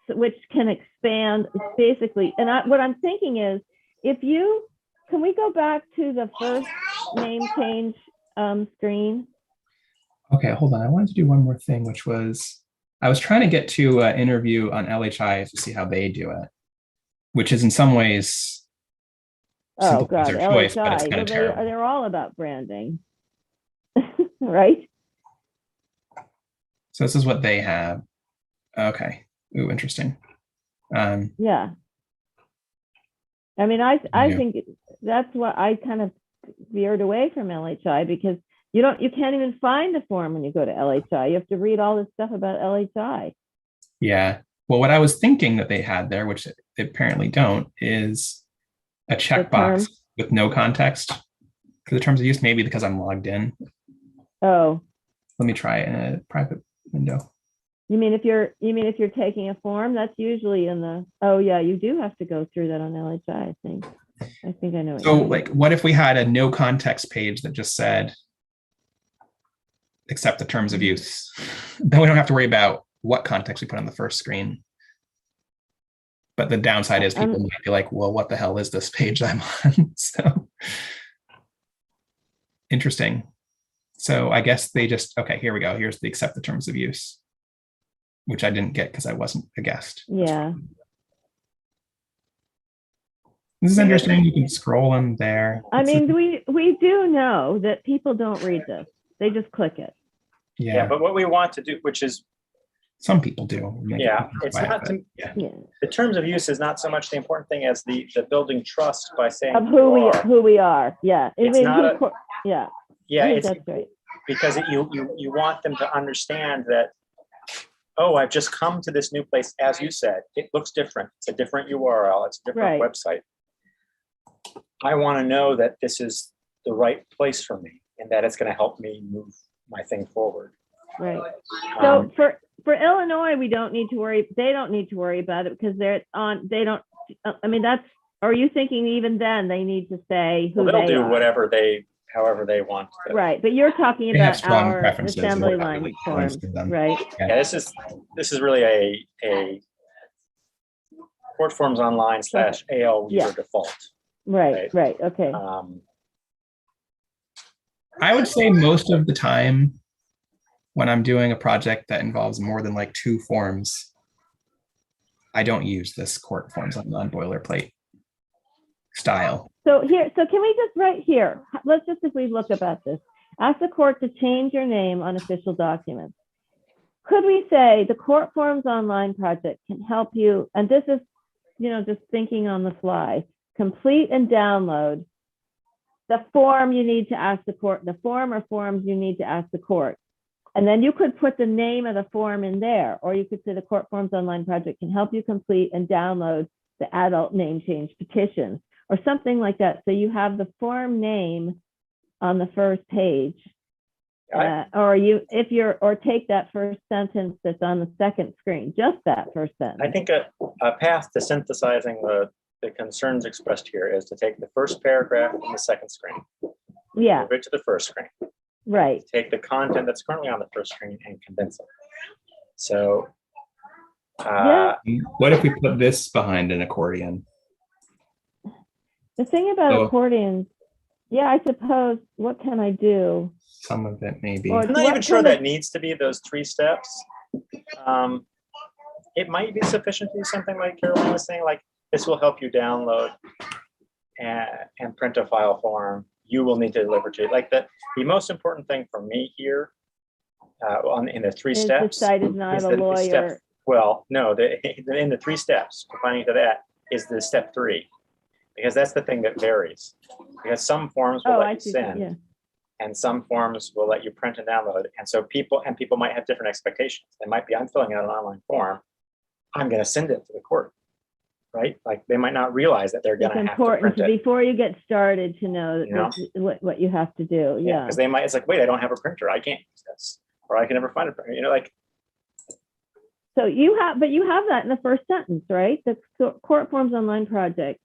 [SPEAKER 5] which can expand basically, and what I'm thinking is, can we go back to the first name change screen?
[SPEAKER 3] Okay, hold on. I wanted to do one more thing, which was I was trying to get to an interview on LHI to see how they do it, which is in some ways
[SPEAKER 5] Oh
[SPEAKER 3] simple
[SPEAKER 5] God,
[SPEAKER 3] user choice, but it's
[SPEAKER 5] LHI.
[SPEAKER 3] kind
[SPEAKER 5] Well,
[SPEAKER 3] of terrible.
[SPEAKER 5] they're all about branding, right?
[SPEAKER 3] So this is what they have. Okay. Ooh, interesting.
[SPEAKER 5] Yeah. I mean, I
[SPEAKER 3] Yeah.
[SPEAKER 5] think that's what I kind of veered away from LHI, because you can't even find a form when you go to LHI. You have to read all this stuff about LHI.
[SPEAKER 3] Yeah. Well, what I was thinking that they had there, which they apparently don't, is a
[SPEAKER 5] term.
[SPEAKER 3] checkbox with no context for the terms of use, maybe because I'm logged in.
[SPEAKER 5] Oh,
[SPEAKER 3] Let me try it in a private window.
[SPEAKER 5] you mean if you're taking a form, that's usually in the, oh yeah, you do have to go through that on LHI, I think. I think I know. What
[SPEAKER 3] So
[SPEAKER 5] you mean.
[SPEAKER 3] like, what if we had a no context page that just said, accept the terms of use? Then we don't have to worry about what context we put on the first screen. But the downside is people might be like, well, what the hell is this page I'm on? So interesting. So I guess they just, okay, here we go. Here's the accept the terms of use, which I didn't get because I wasn't a guest.
[SPEAKER 5] Yeah.
[SPEAKER 3] This is interesting. You can scroll in there.
[SPEAKER 5] I mean, we do know that people don't read this. They just click it.
[SPEAKER 1] Yeah, but what we want to do, which is,
[SPEAKER 3] some people do.
[SPEAKER 1] yeah, it's not to,
[SPEAKER 5] Yeah.
[SPEAKER 1] the terms of use is not so much the important thing as the building trust by saying
[SPEAKER 5] Of who
[SPEAKER 1] you are.
[SPEAKER 5] we are. Yeah.
[SPEAKER 1] It's not
[SPEAKER 5] yeah.
[SPEAKER 1] Yeah,
[SPEAKER 5] I think
[SPEAKER 1] it's
[SPEAKER 5] that's right.
[SPEAKER 1] because you want them to understand that, oh, I've just come to this new place, as you said, it looks different. It's a different URL, it's a different
[SPEAKER 5] Right.
[SPEAKER 1] website. I want to know that this is the right place for me and that it's going to help me move my thing forward.
[SPEAKER 5] Right. So
[SPEAKER 1] Um,
[SPEAKER 5] for Illinois, we don't need to worry. They don't need to worry about it because they're on. They don't. I mean, that's. Are you thinking even then they need to say who
[SPEAKER 1] well, they'll
[SPEAKER 5] they
[SPEAKER 1] do
[SPEAKER 5] are?
[SPEAKER 1] however they want to.
[SPEAKER 5] Right, but you're talking
[SPEAKER 3] They have
[SPEAKER 5] about
[SPEAKER 3] strong
[SPEAKER 5] our
[SPEAKER 3] preferences and
[SPEAKER 5] assembly
[SPEAKER 3] we're not
[SPEAKER 5] line
[SPEAKER 3] really
[SPEAKER 5] forms,
[SPEAKER 3] influencing them.
[SPEAKER 5] right?
[SPEAKER 1] Yeah, this is really a Court Forms Online / AL user
[SPEAKER 5] Yeah.
[SPEAKER 1] default.
[SPEAKER 5] Right. Okay.
[SPEAKER 3] I would say most of the time when I'm doing a project that involves more than like 2 forms, I don't use this Court Forms Online boilerplate style.
[SPEAKER 5] So can we just right here? Let's just, if we look about this, ask the court to change your name on official documents. Could we say the Court Forms Online project can help you? And this is, just thinking on the fly. Complete and download the form you need to ask the court, the form or forms you need to ask the court. And then you could put the name of the form in there, or you could say the Court Forms Online project can help you complete and download the adult name change petition, or something like that. So you have the form name on the first page. Or take that first sentence that's on the second screen, just that first sentence.
[SPEAKER 1] I think a path to synthesizing the concerns expressed here is to take the first paragraph on the second screen,
[SPEAKER 5] Yeah,
[SPEAKER 1] move it to the first screen,
[SPEAKER 5] right.
[SPEAKER 1] take the content that's currently on the first screen and condense it. So,
[SPEAKER 5] Yeah.
[SPEAKER 3] What if we put this behind an accordion?
[SPEAKER 5] The thing about
[SPEAKER 3] So-
[SPEAKER 5] accordions, yeah, I suppose, what can I do?
[SPEAKER 3] Some of it maybe.
[SPEAKER 5] Or
[SPEAKER 1] I'm not
[SPEAKER 5] what
[SPEAKER 1] even sure
[SPEAKER 5] kind of-
[SPEAKER 1] that needs to be those 3 steps. It might be sufficient to do something like Carolyn was saying, like this will help you download and print a file form. You will need to deliver to it. Like the most important thing for me here in the 3
[SPEAKER 5] is
[SPEAKER 1] steps.
[SPEAKER 5] the site is not a
[SPEAKER 1] the
[SPEAKER 5] lawyer.
[SPEAKER 1] step, well, no, in the 3 steps, defining to that is the step 3, because that's the thing that varies. Because some forms will
[SPEAKER 5] Oh,
[SPEAKER 1] let
[SPEAKER 5] I
[SPEAKER 1] you
[SPEAKER 5] see.
[SPEAKER 1] send.
[SPEAKER 5] Yeah.
[SPEAKER 1] and some forms will let you print and download. And so people might have different expectations. They might be, I'm filling out an online form, I'm going to send it to the court, right? Like they might not realize that they're going to
[SPEAKER 5] It's
[SPEAKER 1] have to
[SPEAKER 5] important
[SPEAKER 1] print it.
[SPEAKER 5] before you get started to know
[SPEAKER 1] You know?
[SPEAKER 5] what you have to do. Yeah.
[SPEAKER 1] Because they might, it's like, wait, I don't have a printer, I can't use this, or I can never find a printer. You know, like,
[SPEAKER 5] So you have that in the first sentence, right? The Court Forms Online project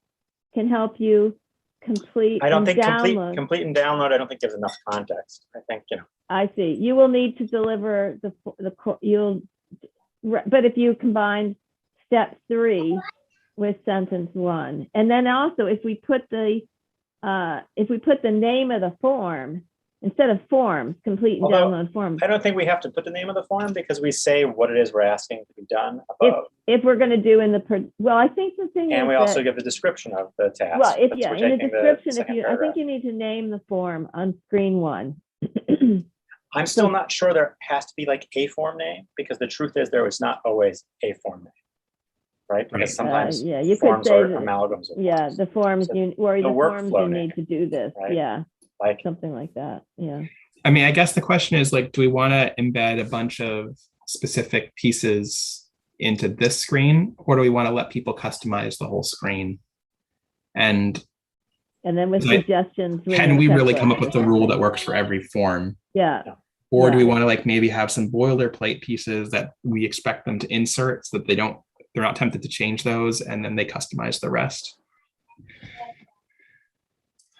[SPEAKER 5] can help you complete
[SPEAKER 1] I don't
[SPEAKER 5] and
[SPEAKER 1] think
[SPEAKER 5] download.
[SPEAKER 1] complete and download, I don't think gives enough context. I think, you know,
[SPEAKER 5] I see. You will need to deliver but if you combine step 3 with sentence 1, and then also if we put the name of the form instead of forms, complete and
[SPEAKER 1] Although,
[SPEAKER 5] download forms.
[SPEAKER 1] I don't think we have to put the name of the form because we say what it is we're asking to be done above.
[SPEAKER 5] If we're going to do I think the thing
[SPEAKER 1] And
[SPEAKER 5] is
[SPEAKER 1] we also
[SPEAKER 5] that,
[SPEAKER 1] give the description of the task.
[SPEAKER 5] well,
[SPEAKER 1] That's we're
[SPEAKER 5] in the
[SPEAKER 1] taking
[SPEAKER 5] description,
[SPEAKER 1] second
[SPEAKER 5] I think
[SPEAKER 1] paragraph.
[SPEAKER 5] you need to name the form on screen 1.
[SPEAKER 1] I'm still not sure there has to be like a form name, because the truth is there was not always a form name, right? Because sometimes
[SPEAKER 5] yeah, you could
[SPEAKER 1] forms
[SPEAKER 5] say
[SPEAKER 1] are
[SPEAKER 5] that-
[SPEAKER 1] amalgams of
[SPEAKER 5] Yeah,
[SPEAKER 1] forms.
[SPEAKER 5] the forms
[SPEAKER 1] So
[SPEAKER 5] the
[SPEAKER 1] the
[SPEAKER 5] forms
[SPEAKER 1] workflow
[SPEAKER 5] you
[SPEAKER 1] name,
[SPEAKER 5] need to do this.
[SPEAKER 1] right?
[SPEAKER 5] Yeah,
[SPEAKER 1] Like,
[SPEAKER 5] something like that. Yeah.
[SPEAKER 3] I mean, I guess the question is like, do we want to embed a bunch of specific pieces into this screen, or do we want to let people customize the whole screen? And
[SPEAKER 5] And then with
[SPEAKER 3] Like,
[SPEAKER 5] suggestions. with
[SPEAKER 3] can
[SPEAKER 5] a
[SPEAKER 3] we really
[SPEAKER 5] checklist.
[SPEAKER 3] come up with a rule that works for every form?
[SPEAKER 5] Yeah.
[SPEAKER 3] Or do we
[SPEAKER 5] Yeah.
[SPEAKER 3] want to like maybe have some boilerplate pieces that we expect them to insert so that they're not tempted to change those, and then they customize the rest?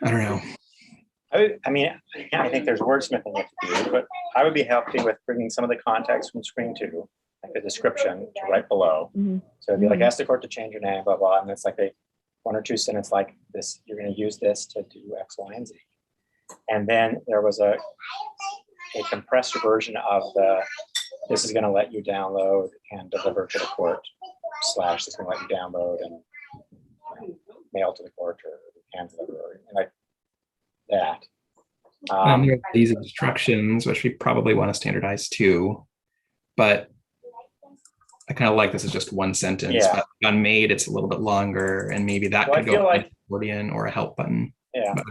[SPEAKER 3] I don't know.
[SPEAKER 1] I mean, I think there's wordsmithing you have to do, but I would be happy with bringing some of the context from screen 2, like the description, to right below.
[SPEAKER 5] Mhm.
[SPEAKER 1] So it'd be like,
[SPEAKER 5] Mhm.
[SPEAKER 1] ask the court to change your name, blah, blah, and it's like a 1 or 2 sentence like this, you're going to use this to do X, Y, and Z. And then there was a compressed version of this is going to let you download and deliver to the court, / this is going to let you download and mail to the court, or hand deliver, or like that.
[SPEAKER 3] And there are these instructions, which we probably want to standardize too, but I kind of like this as just one sentence.
[SPEAKER 1] Yeah.
[SPEAKER 3] But on made, it's a little bit longer, and maybe that
[SPEAKER 1] Well, I
[SPEAKER 3] could
[SPEAKER 1] feel
[SPEAKER 3] go on
[SPEAKER 1] like-
[SPEAKER 3] an accordion or a help button.
[SPEAKER 1] Yeah.
[SPEAKER 3] But,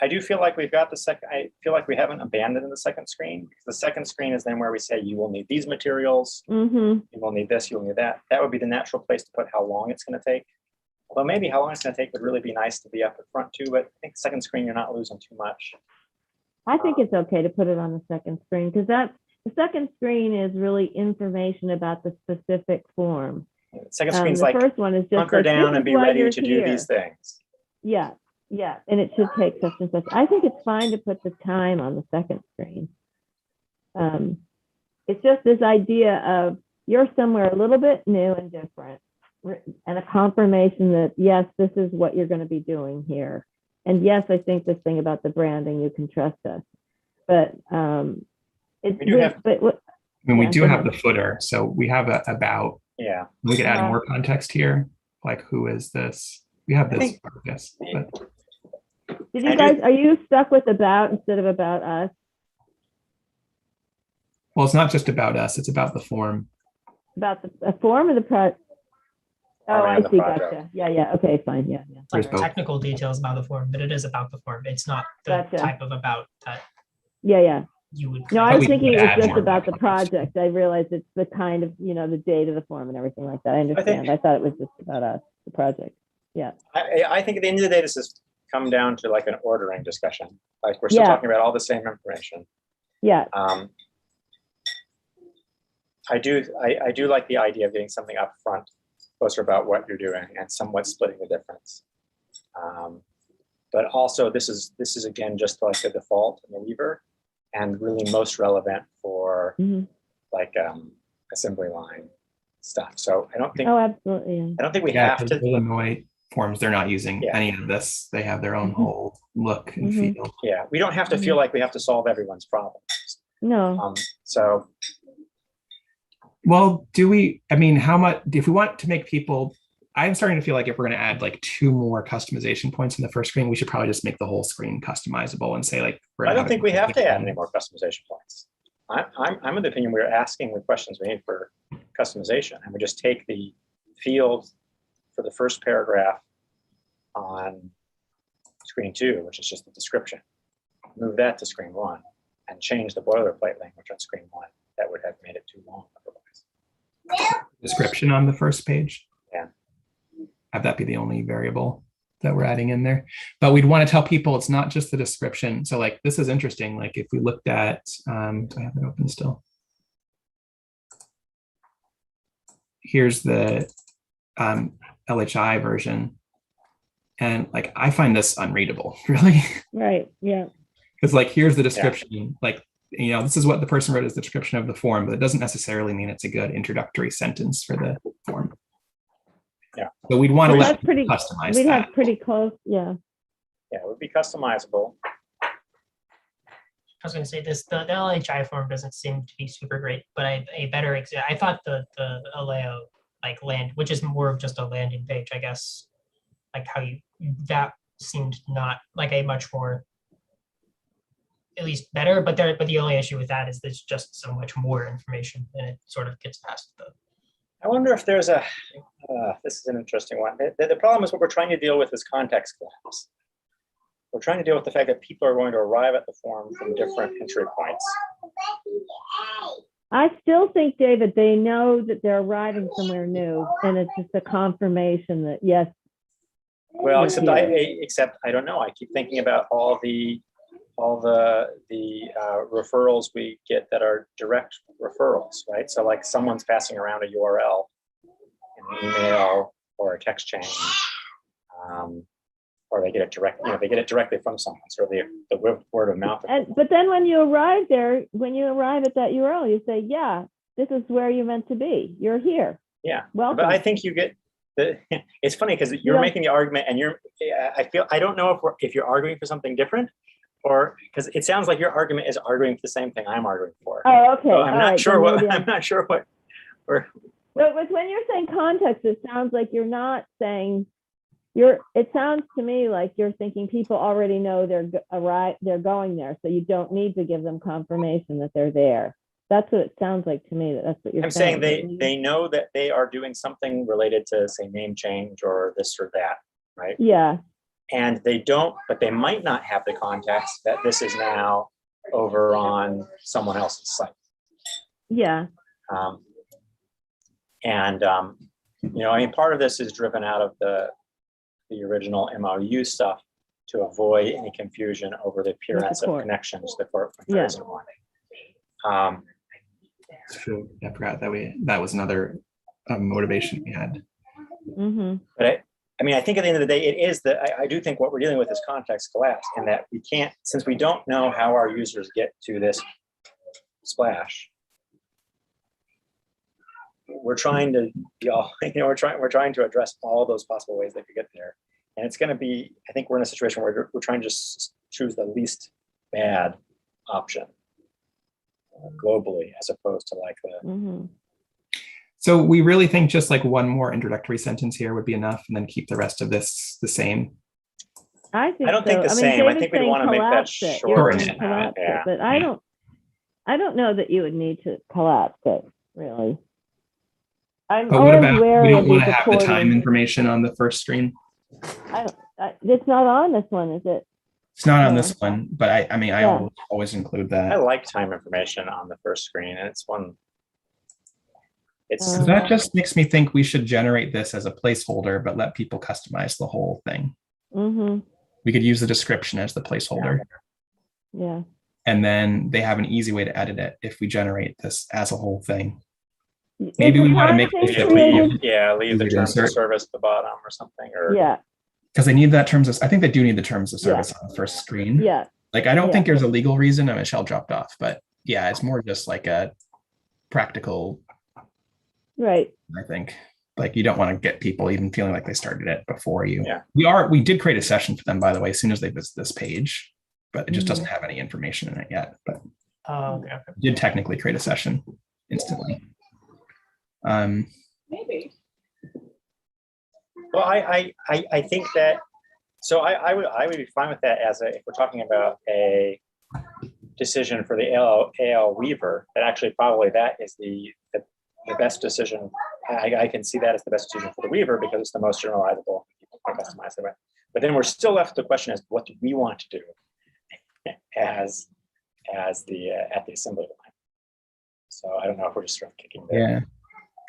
[SPEAKER 1] I do feel like we've got the second, I feel like we haven't abandoned the second screen, because the second screen is then where we say you will need these materials,
[SPEAKER 5] Mhm.
[SPEAKER 1] you will need this, you will need that. That would be the natural place to put how long it's going to take. Although maybe how long it's going to take would really be nice to be up at front too, but I think second screen, you're not losing too much.
[SPEAKER 5] I think it's okay to put it on the second screen, because the second screen is really information about the specific form.
[SPEAKER 1] Second screen's
[SPEAKER 5] The
[SPEAKER 1] like
[SPEAKER 5] first one is just
[SPEAKER 1] hunker
[SPEAKER 5] like,
[SPEAKER 1] down
[SPEAKER 5] this
[SPEAKER 1] and
[SPEAKER 5] is
[SPEAKER 1] be
[SPEAKER 5] why
[SPEAKER 1] ready
[SPEAKER 5] you're
[SPEAKER 1] to do
[SPEAKER 5] here.
[SPEAKER 1] these things.
[SPEAKER 5] Yeah, yeah, and it should take such and such. I think it's fine to put the time on the second screen. It's just this idea of you're somewhere a little bit new and different, and a confirmation that, yes, this is what you're going to be doing here. And yes, I think this thing about the branding, you can trust us. But
[SPEAKER 1] We do have-
[SPEAKER 3] I mean, we
[SPEAKER 5] Yeah,
[SPEAKER 3] do
[SPEAKER 5] go
[SPEAKER 3] have
[SPEAKER 5] ahead.
[SPEAKER 3] the footer, so we have a about.
[SPEAKER 1] Yeah.
[SPEAKER 3] We could add
[SPEAKER 5] Uh-huh.
[SPEAKER 3] more context here, like who is this? We have
[SPEAKER 1] I
[SPEAKER 3] this.
[SPEAKER 1] think-
[SPEAKER 3] Yes, but
[SPEAKER 5] did
[SPEAKER 1] I
[SPEAKER 5] you
[SPEAKER 1] do-
[SPEAKER 5] guys, are you stuck with about instead of about us?
[SPEAKER 3] well, it's not just about us; it's about the form.
[SPEAKER 5] About the form or the project? Oh,
[SPEAKER 1] Form
[SPEAKER 5] I
[SPEAKER 1] and the
[SPEAKER 5] see,
[SPEAKER 1] project.
[SPEAKER 5] gotcha. Yeah, okay, fine, yeah.
[SPEAKER 2] It's like
[SPEAKER 3] There's both.
[SPEAKER 2] technical details about the form, but it is about the form. It's not the
[SPEAKER 5] Gotcha.
[SPEAKER 2] type of about that
[SPEAKER 5] Yeah.
[SPEAKER 2] you would.
[SPEAKER 5] No,
[SPEAKER 2] kind
[SPEAKER 5] I
[SPEAKER 2] of
[SPEAKER 5] was
[SPEAKER 3] we
[SPEAKER 5] thinking
[SPEAKER 3] could
[SPEAKER 5] it was
[SPEAKER 3] add
[SPEAKER 5] just
[SPEAKER 3] more
[SPEAKER 5] about the
[SPEAKER 3] context.
[SPEAKER 5] project. I realized it's the kind of, the date of the form and everything like that. I understand. I thought it was just about us, the project.
[SPEAKER 1] I think at the end of the day, this has come down to like an ordering discussion. Like we're still
[SPEAKER 5] Yeah.
[SPEAKER 1] talking about all the same information.
[SPEAKER 5] Yeah,
[SPEAKER 1] I do like the idea of getting something up front, closer about what you're doing, and somewhat splitting the difference. But also, this is again just like the default in the lever, and really most relevant for
[SPEAKER 5] mhm.
[SPEAKER 1] like assembly line stuff. So I don't think
[SPEAKER 5] Oh, absolutely. Yeah.
[SPEAKER 1] I don't think we
[SPEAKER 3] Yeah,
[SPEAKER 1] have
[SPEAKER 3] because
[SPEAKER 1] to.
[SPEAKER 3] Illinois forms, they're not using
[SPEAKER 1] Yeah.
[SPEAKER 3] any of this. They have their own
[SPEAKER 5] Mhm.
[SPEAKER 3] whole look and
[SPEAKER 5] Mhm.
[SPEAKER 3] feel.
[SPEAKER 1] Yeah, we don't have to feel like we have to solve everyone's problems.
[SPEAKER 5] No,
[SPEAKER 1] So
[SPEAKER 3] Well, do we? I mean, how much? If we want to make people, I'm starting to feel like if we're going to add like 2 more customization points in the first screen, we should probably just make the whole screen customizable and say like. we're
[SPEAKER 1] I
[SPEAKER 3] gonna
[SPEAKER 1] don't think we have to add any
[SPEAKER 3] more.
[SPEAKER 1] more customization points. I'm of the opinion we're asking the questions we need for customization, and we just take the field for the first paragraph on screen 2, which is just the description, move that to screen 1 and change the boilerplate language on screen 1, that would have made it too long otherwise.
[SPEAKER 3] Description on the first page.
[SPEAKER 1] Yeah.
[SPEAKER 3] Have that be the only variable that we're adding in there. But we'd want to tell people it's not just the description. So like, this is interesting. Like if we looked at, do I have it open still? Here's the LHI version. And like, I find this unreadable, really.
[SPEAKER 5] Right, yeah.
[SPEAKER 3] Because like, here's the description, like, you know, this is what the person wrote as the description of the form, but it doesn't necessarily mean it's a good introductory sentence for the form.
[SPEAKER 1] Yeah.
[SPEAKER 3] So we'd want to let
[SPEAKER 5] That's
[SPEAKER 3] people
[SPEAKER 5] pretty,
[SPEAKER 3] customize
[SPEAKER 5] we'd
[SPEAKER 3] that.
[SPEAKER 5] have pretty close, yeah.
[SPEAKER 1] Yeah, it would be customizable.
[SPEAKER 2] I was going to say this, the LHI form doesn't seem to be super great, but a better example, I thought the Aleo like land, which is more of just a landing page, I guess, like how you, that seemed not like a much more, at least better, but the only issue with that is there's just so much more information and it sort of gets past the.
[SPEAKER 1] I wonder if there's a, this is an interesting one. The problem is what we're trying to deal with is context collapse. We're trying to deal with the fact that people are going to arrive at the form from different entry points.
[SPEAKER 5] I still think, David, they know that they're arriving somewhere new, and it's just a confirmation that, yes.
[SPEAKER 1] Well,
[SPEAKER 5] you're
[SPEAKER 1] except
[SPEAKER 5] here.
[SPEAKER 1] I don't know. I keep thinking about all the referrals we get that are direct referrals, right? So like someone's passing around a URL, an email or a text chain, or they get it direct, you know, they get it directly from someone. So the word of mouth.
[SPEAKER 5] But then when you arrive there, when you arrive at that URL, you say, yeah, this is where you're meant to be. You're here.
[SPEAKER 1] Yeah.
[SPEAKER 5] Welcome.
[SPEAKER 1] But I think you get the, it's funny because you're making the argument and I don't know if you're arguing for something different or because it sounds like your argument is arguing for the same thing I'm arguing for.
[SPEAKER 5] Oh, okay.
[SPEAKER 1] So I'm not sure what,
[SPEAKER 5] I'm
[SPEAKER 1] not sure what, or.
[SPEAKER 5] But when you're saying context, it sounds like you're not saying, it sounds to me like you're thinking people already know they're going there, so you don't need to give them confirmation that they're there. That's what it sounds like to me. That's what you're saying.
[SPEAKER 1] I'm saying they know that they are doing something related to, say, name change or this or that, right?
[SPEAKER 5] Yeah.
[SPEAKER 1] And they don't, but they might not have the context that this is now over on someone else's site.
[SPEAKER 5] Yeah.
[SPEAKER 1] You know, I mean, part of this is driven out of the original MOU stuff to avoid any confusion over the appearance of connections to the court when there isn't one.
[SPEAKER 3] True. I forgot that was another motivation we had.
[SPEAKER 5] Mm-hmm.
[SPEAKER 1] But I mean, I think at the end of the day, it is that I do think what we're dealing with is context collapse, and that we can't, since we don't know how our users get to this splash. We're trying to, we're trying to address all those possible ways they could get there, and it's going to be. I think we're in a situation where we're trying to just choose the least bad option globally, as opposed to like the.
[SPEAKER 5] Mm-hmm.
[SPEAKER 3] So we really think just like one more introductory sentence here would be enough, and then keep the rest of this the same.
[SPEAKER 5] I
[SPEAKER 1] don't think the same. I think we want to make that short.
[SPEAKER 5] Yeah. But I don't know that you would need to collapse it, really.
[SPEAKER 3] But what about, we don't want to have the time information on the first screen?
[SPEAKER 5] It's not on this one, is it?
[SPEAKER 3] It's not on this one, but I mean, I always include that.
[SPEAKER 1] I like time information on the first screen, and it's one.
[SPEAKER 3] So that just makes me think we should generate this as a placeholder, but let people customize the whole thing.
[SPEAKER 5] Mm-hmm.
[SPEAKER 3] We could use the description as the placeholder.
[SPEAKER 5] Yeah.
[SPEAKER 3] And then they have an easy way to edit it if we generate this as a whole thing. Maybe we want to make
[SPEAKER 1] leave the terms of service at the bottom or something, or
[SPEAKER 3] because they need that terms of. I think they do need the terms of service on the first screen.
[SPEAKER 5] Yeah,
[SPEAKER 3] like I don't think there's a legal reason. Michelle dropped off, but yeah, it's more just like a practical.
[SPEAKER 5] Right.
[SPEAKER 3] I think like you don't want to get people even feeling like they started it before you. Yeah. We did create a session for them, by the way, as soon as they visit this page, but it just doesn't have any information in it yet. But we did technically create a session instantly.
[SPEAKER 1] Maybe. Well, I think that, so I would be fine with that as if we're talking about a decision for the AL Weaver, that actually probably that is the best decision. I can see that as the best decision for the Weaver because it's the most generalizable. People can customize it. But then we're still left with the question is, what do we want to do? as the at the assembly line. So I don't know if we're just sort of kicking the
[SPEAKER 3] Yeah.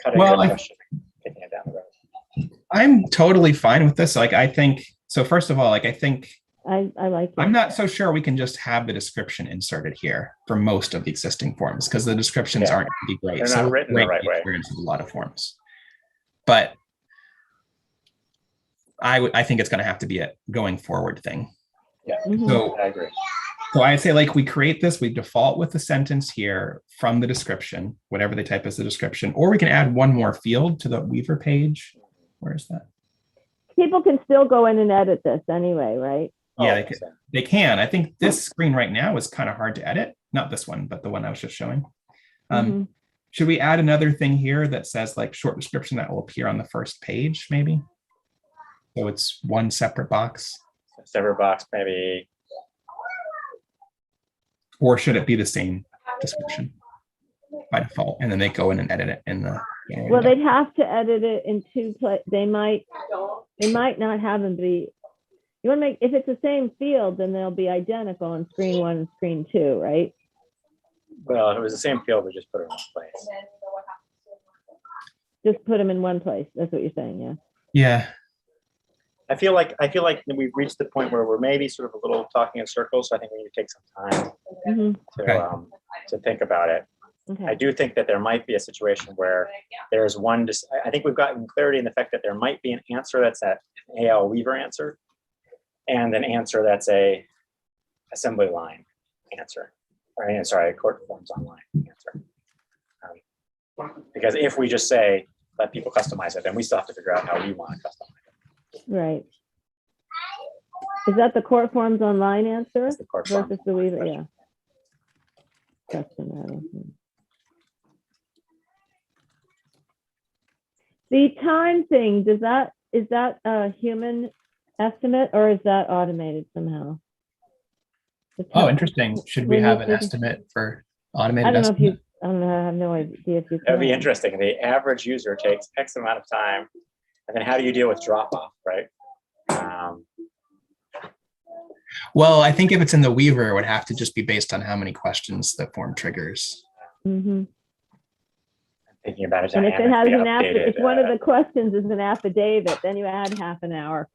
[SPEAKER 1] cutting
[SPEAKER 3] Well,
[SPEAKER 1] the question, kicking it down the road.
[SPEAKER 3] I'm totally fine with this. Like, I think, so first of all, like, I think
[SPEAKER 5] I like it.
[SPEAKER 3] I'm not so sure we can just have the description inserted here for most of the existing forms because the descriptions
[SPEAKER 1] Yeah.
[SPEAKER 3] aren't going to be great.
[SPEAKER 1] They're
[SPEAKER 3] So
[SPEAKER 1] not written the
[SPEAKER 3] break
[SPEAKER 1] right way.
[SPEAKER 3] experience of a lot of forms. But I think it's going to have to be a going forward thing.
[SPEAKER 1] Yeah,
[SPEAKER 3] So
[SPEAKER 1] I agree.
[SPEAKER 3] So I say, like, we create this, we default with the sentence here from the description, whatever they type as the description, or we can add one more field to the Weaver page. Where is that?
[SPEAKER 5] People can still go in and edit this anyway, right?
[SPEAKER 3] Yeah,
[SPEAKER 1] Oh,
[SPEAKER 3] they can. I think this screen right now is kind of hard to edit. Not this one, but the one I was just showing.
[SPEAKER 5] Mhm.
[SPEAKER 3] Should we add another thing here that says like short description that will appear on the first page, maybe? So it's one separate box.
[SPEAKER 1] Separate box, maybe.
[SPEAKER 3] Or should it be the same description by default? And then they go in and edit it in the.
[SPEAKER 5] Well, they'd have to edit it in two places. They might not have them be. You want to make, if it's the same field, then they'll be identical on screen 1 and screen 2, right?
[SPEAKER 1] Well, if it was the same field, we just put it in one place.
[SPEAKER 5] Just put them in one place. That's what you're saying, yeah.
[SPEAKER 3] Yeah.
[SPEAKER 1] I feel like we've reached the point where we're maybe sort of a little talking in circles. So I think we need to take some time to think about it.
[SPEAKER 5] Okay.
[SPEAKER 1] I do think that there might be a situation where there's one. I think we've gotten clarity in the fact that there might be an answer that's an AL Weaver answer, and an answer that's a assembly line answer. Right? Sorry, court forms online answer. Because if we just say let people customize it, then we still have to figure out how we want to customize it.
[SPEAKER 5] Right. Is that the court forms online answer
[SPEAKER 1] That's the court form
[SPEAKER 5] versus the Weaver?
[SPEAKER 1] question.
[SPEAKER 5] Yeah. Custom. The time thing, is that a human estimate or is that automated somehow?
[SPEAKER 3] Oh, interesting. Should we
[SPEAKER 5] When
[SPEAKER 3] have
[SPEAKER 5] you
[SPEAKER 3] an
[SPEAKER 5] think-
[SPEAKER 3] estimate for
[SPEAKER 5] I
[SPEAKER 3] automated
[SPEAKER 5] don't know if
[SPEAKER 3] estimate?
[SPEAKER 5] you, I don't know, I have no idea if you
[SPEAKER 1] That'd be
[SPEAKER 5] can.
[SPEAKER 1] interesting. The average user takes X amount of time, and then how do you deal with drop off, right?
[SPEAKER 3] Well, I think if it's in the Weaver, it would have to just be based on how many questions the form triggers.
[SPEAKER 5] Mhm.
[SPEAKER 1] Thinking about it
[SPEAKER 5] And if it has
[SPEAKER 1] dynamically
[SPEAKER 5] an
[SPEAKER 1] updated,
[SPEAKER 5] if one of the questions is an affidavit, then you add half an hour.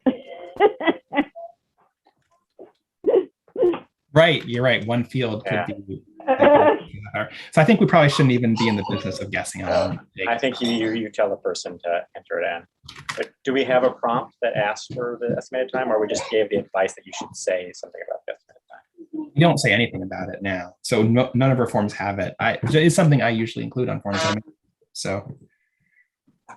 [SPEAKER 3] Right, you're right. One field could
[SPEAKER 1] Yeah.
[SPEAKER 3] be. So I think we probably shouldn't even be in the business of guessing on how long it
[SPEAKER 1] I
[SPEAKER 3] takes.
[SPEAKER 1] think you tell the person to enter it in. But do we have a prompt that asks for the estimated time, or we just gave the advice that you should say something about the estimated time?
[SPEAKER 3] We don't say anything about it now. So none of our forms have it. It's something I usually include on forms. So,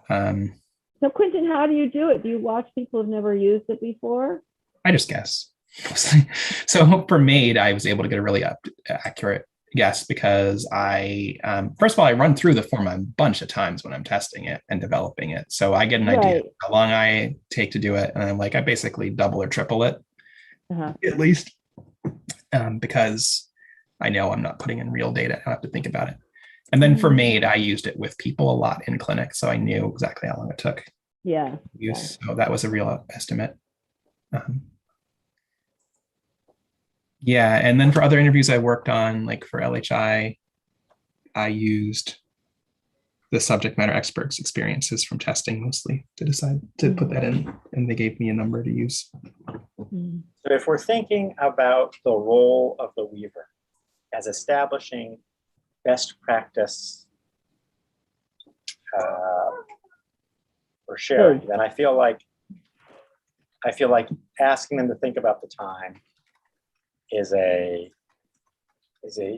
[SPEAKER 5] So Quentin, how do you do it? Do you watch people who've never used it before?
[SPEAKER 3] I just guess. So for MAID, I was able to get a really accurate guess because I, first of all, I run through the form a bunch of times when I'm testing it and developing it. So I get an idea
[SPEAKER 5] Right.
[SPEAKER 3] how long I take to do it. And I'm like, I basically double or triple it
[SPEAKER 5] Uh-huh.
[SPEAKER 3] at least because I know I'm not putting in real data. I don't have to think about it. And then for MAID, I used it with people a lot in clinic. So I knew exactly how long it took to
[SPEAKER 5] Yeah.
[SPEAKER 3] use. So that was a real estimate. Yeah, and then for other interviews I worked on, like for LHI, I used the subject matter experts' experiences from testing mostly to decide to put that in, and they gave me a number to use.
[SPEAKER 5] Mhm.
[SPEAKER 1] So if we're thinking about the role of the Weaver as establishing best practice for sharing, then I feel like asking them to think about the time is a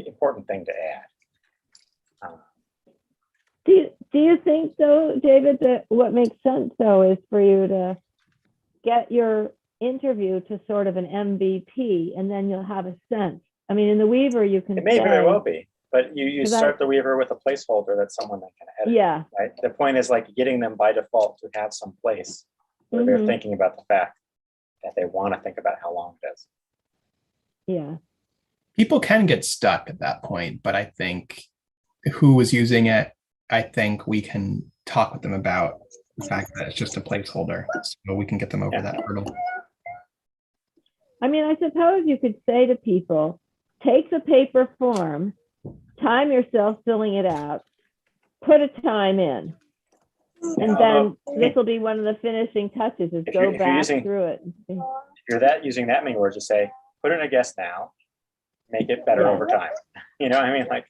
[SPEAKER 1] important thing to add.
[SPEAKER 5] Do you think though, David, that what makes sense though is for you to get your interview to sort of an MVP and then you'll have a sense. I mean, in the Weaver, you can
[SPEAKER 1] It may very
[SPEAKER 5] say-
[SPEAKER 1] well be, but you
[SPEAKER 5] 'Cause
[SPEAKER 1] start the Weaver with a placeholder that's someone that can edit.
[SPEAKER 5] Yeah.
[SPEAKER 1] Right. The point is like getting them by default to have some place where they're
[SPEAKER 5] Mhm.
[SPEAKER 1] thinking about the fact that they want to think about how long it is.
[SPEAKER 5] Yeah.
[SPEAKER 3] People can get stuck at that point, but I think who was using it, I think we can talk with them about the fact that it's just a placeholder, so we can get them over that hurdle.
[SPEAKER 5] I mean, I suppose you could say to people, take the paper form, time yourself filling it out, put a time in. And then this will be one of the finishing touches is go back through it.
[SPEAKER 1] If you're using that many words to say, put in a guess now, make it better over time. You know what I mean? Like,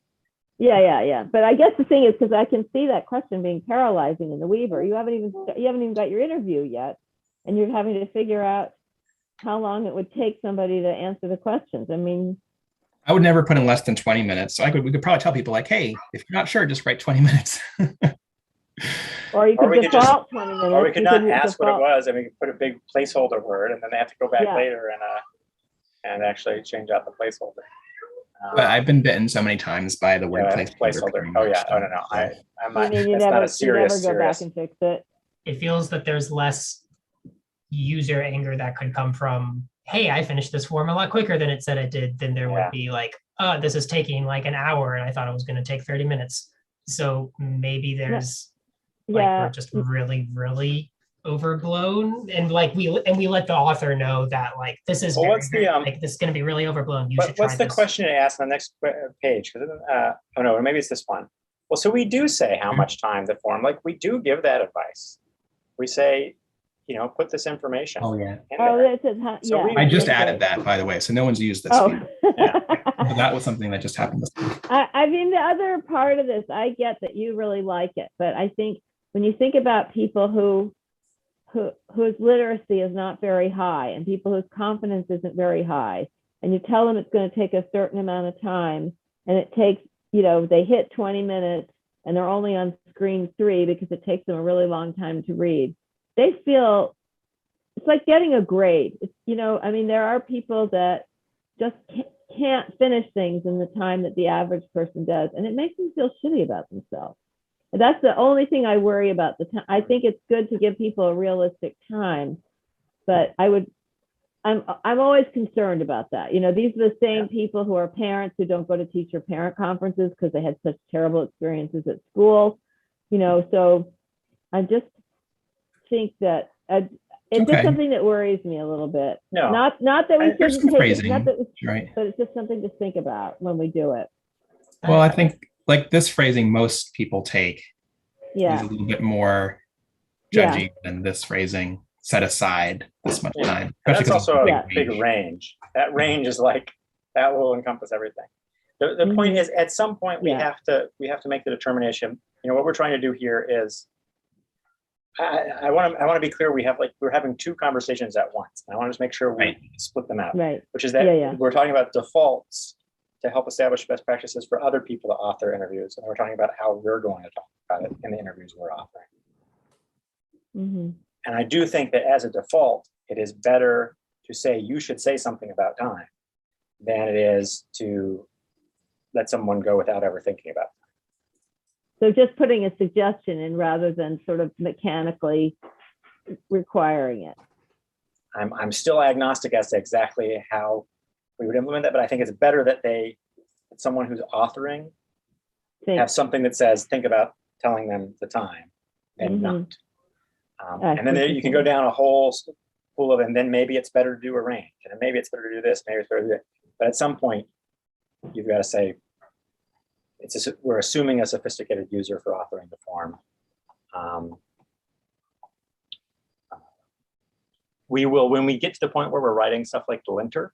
[SPEAKER 5] yeah. But I guess the thing is, because I can see that question being paralyzing in the Weaver. You haven't even got your interview yet, and you're having to figure out how long it would take somebody to answer the questions. I mean,
[SPEAKER 3] I would never put in less than 20 minutes. So we could probably tell people like, hey, if you're not sure, just write 20 minutes.
[SPEAKER 5] Or you could default 20 minutes.
[SPEAKER 1] Or we could not ask what it was, and we could put a big placeholder word, and then they have to go back later and actually change out the placeholder.
[SPEAKER 3] But I've been bitten so many times by the word
[SPEAKER 1] placeholder. Oh yeah. Oh no. I'm not.
[SPEAKER 5] You
[SPEAKER 1] That's not a serious.
[SPEAKER 5] Never go back and fix it.
[SPEAKER 2] It feels that there's less user anger that could come from, hey, I finished this form a lot quicker than it said I did, than there would be like, oh, this is taking like an hour and I thought it was going to take 30 minutes. So maybe there's we're just really, really overblown, and like we let the author know that like this is this is going to be really overblown. You should try
[SPEAKER 1] what's the question to ask on the next page? Oh no, maybe it's this one. Well, so we do say how much time the form, like we do give that advice. We say, put this information.
[SPEAKER 3] Oh yeah.
[SPEAKER 5] I
[SPEAKER 3] just added that, by the way, so no one's used this. So that was something that just happened this week.
[SPEAKER 5] I mean, the other part of this, I get that you really like it, but I think when you think about people whose literacy is not very high and people whose confidence isn't very high, and you tell them it's going to take a certain amount of time, and it takes, they hit 20 minutes and they're only on screen 3 because it takes them a really long time to read. They feel it's like getting a grade. It's, I mean, there are people that just can't finish things in the time that the average person does, and it makes them feel shitty about themselves. And that's the only thing I worry about. The time. I think it's good to give people a realistic time, but I'm always concerned about that. These are the same people who are parents who don't go to teacher parent conferences because they had such terrible experiences at school. So I just think that it's just something that worries me a little bit.
[SPEAKER 1] No,
[SPEAKER 5] not that we shouldn't take
[SPEAKER 3] phrasing,
[SPEAKER 5] it, but it's just something to think about when we do it.
[SPEAKER 3] Well, I think like this phrasing, most people take is
[SPEAKER 5] a
[SPEAKER 3] little bit more judgy than this phrasing. Set aside this much time.
[SPEAKER 1] That's also a big range. That range is like that will encompass everything. The point is, at some point we have to make the determination. What we're trying to do here is, I want to be clear. We're having 2 conversations at once. And I want to just make sure we split them out.
[SPEAKER 5] Right.
[SPEAKER 1] Which is that we're talking about defaults to help establish best practices for other people to author interviews, and we're talking about how we're going to talk about it in the interviews we're authoring.
[SPEAKER 5] Mm-hmm.
[SPEAKER 1] And I do think that as a default, it is better to say you should say something about time than it is to let someone go without ever thinking about it.
[SPEAKER 5] So just putting a suggestion in rather than sort of mechanically requiring it.
[SPEAKER 1] I'm still agnostic as to exactly how we would implement that, but I think it's better that someone who's authoring have something that says, think about telling them the time and not. And then you can go down a whole pool of, and then maybe it's better to do a range, and then maybe it's better to do this, maybe it's better to do that. But at some point, you've got to say, we're assuming a sophisticated user for authoring the form. We will, when we get to the point where we're writing stuff like the linter,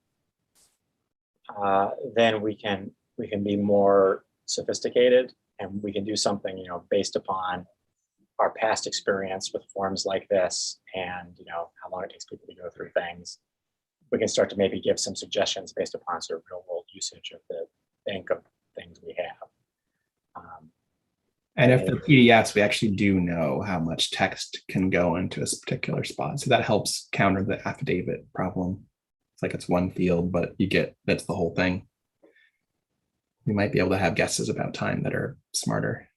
[SPEAKER 1] then we can be more sophisticated, and we can do something, based upon our past experience with forms like this, and how long it takes people to go through things. We can start to maybe give some suggestions based upon sort of real world usage of the bank of things we have.
[SPEAKER 3] And if they're PDFs, we actually do know how much text can go into a particular spot. So that helps counter the affidavit problem. It's like it's one field, but that's the whole thing. We might be able to have guesses about time that are smarter.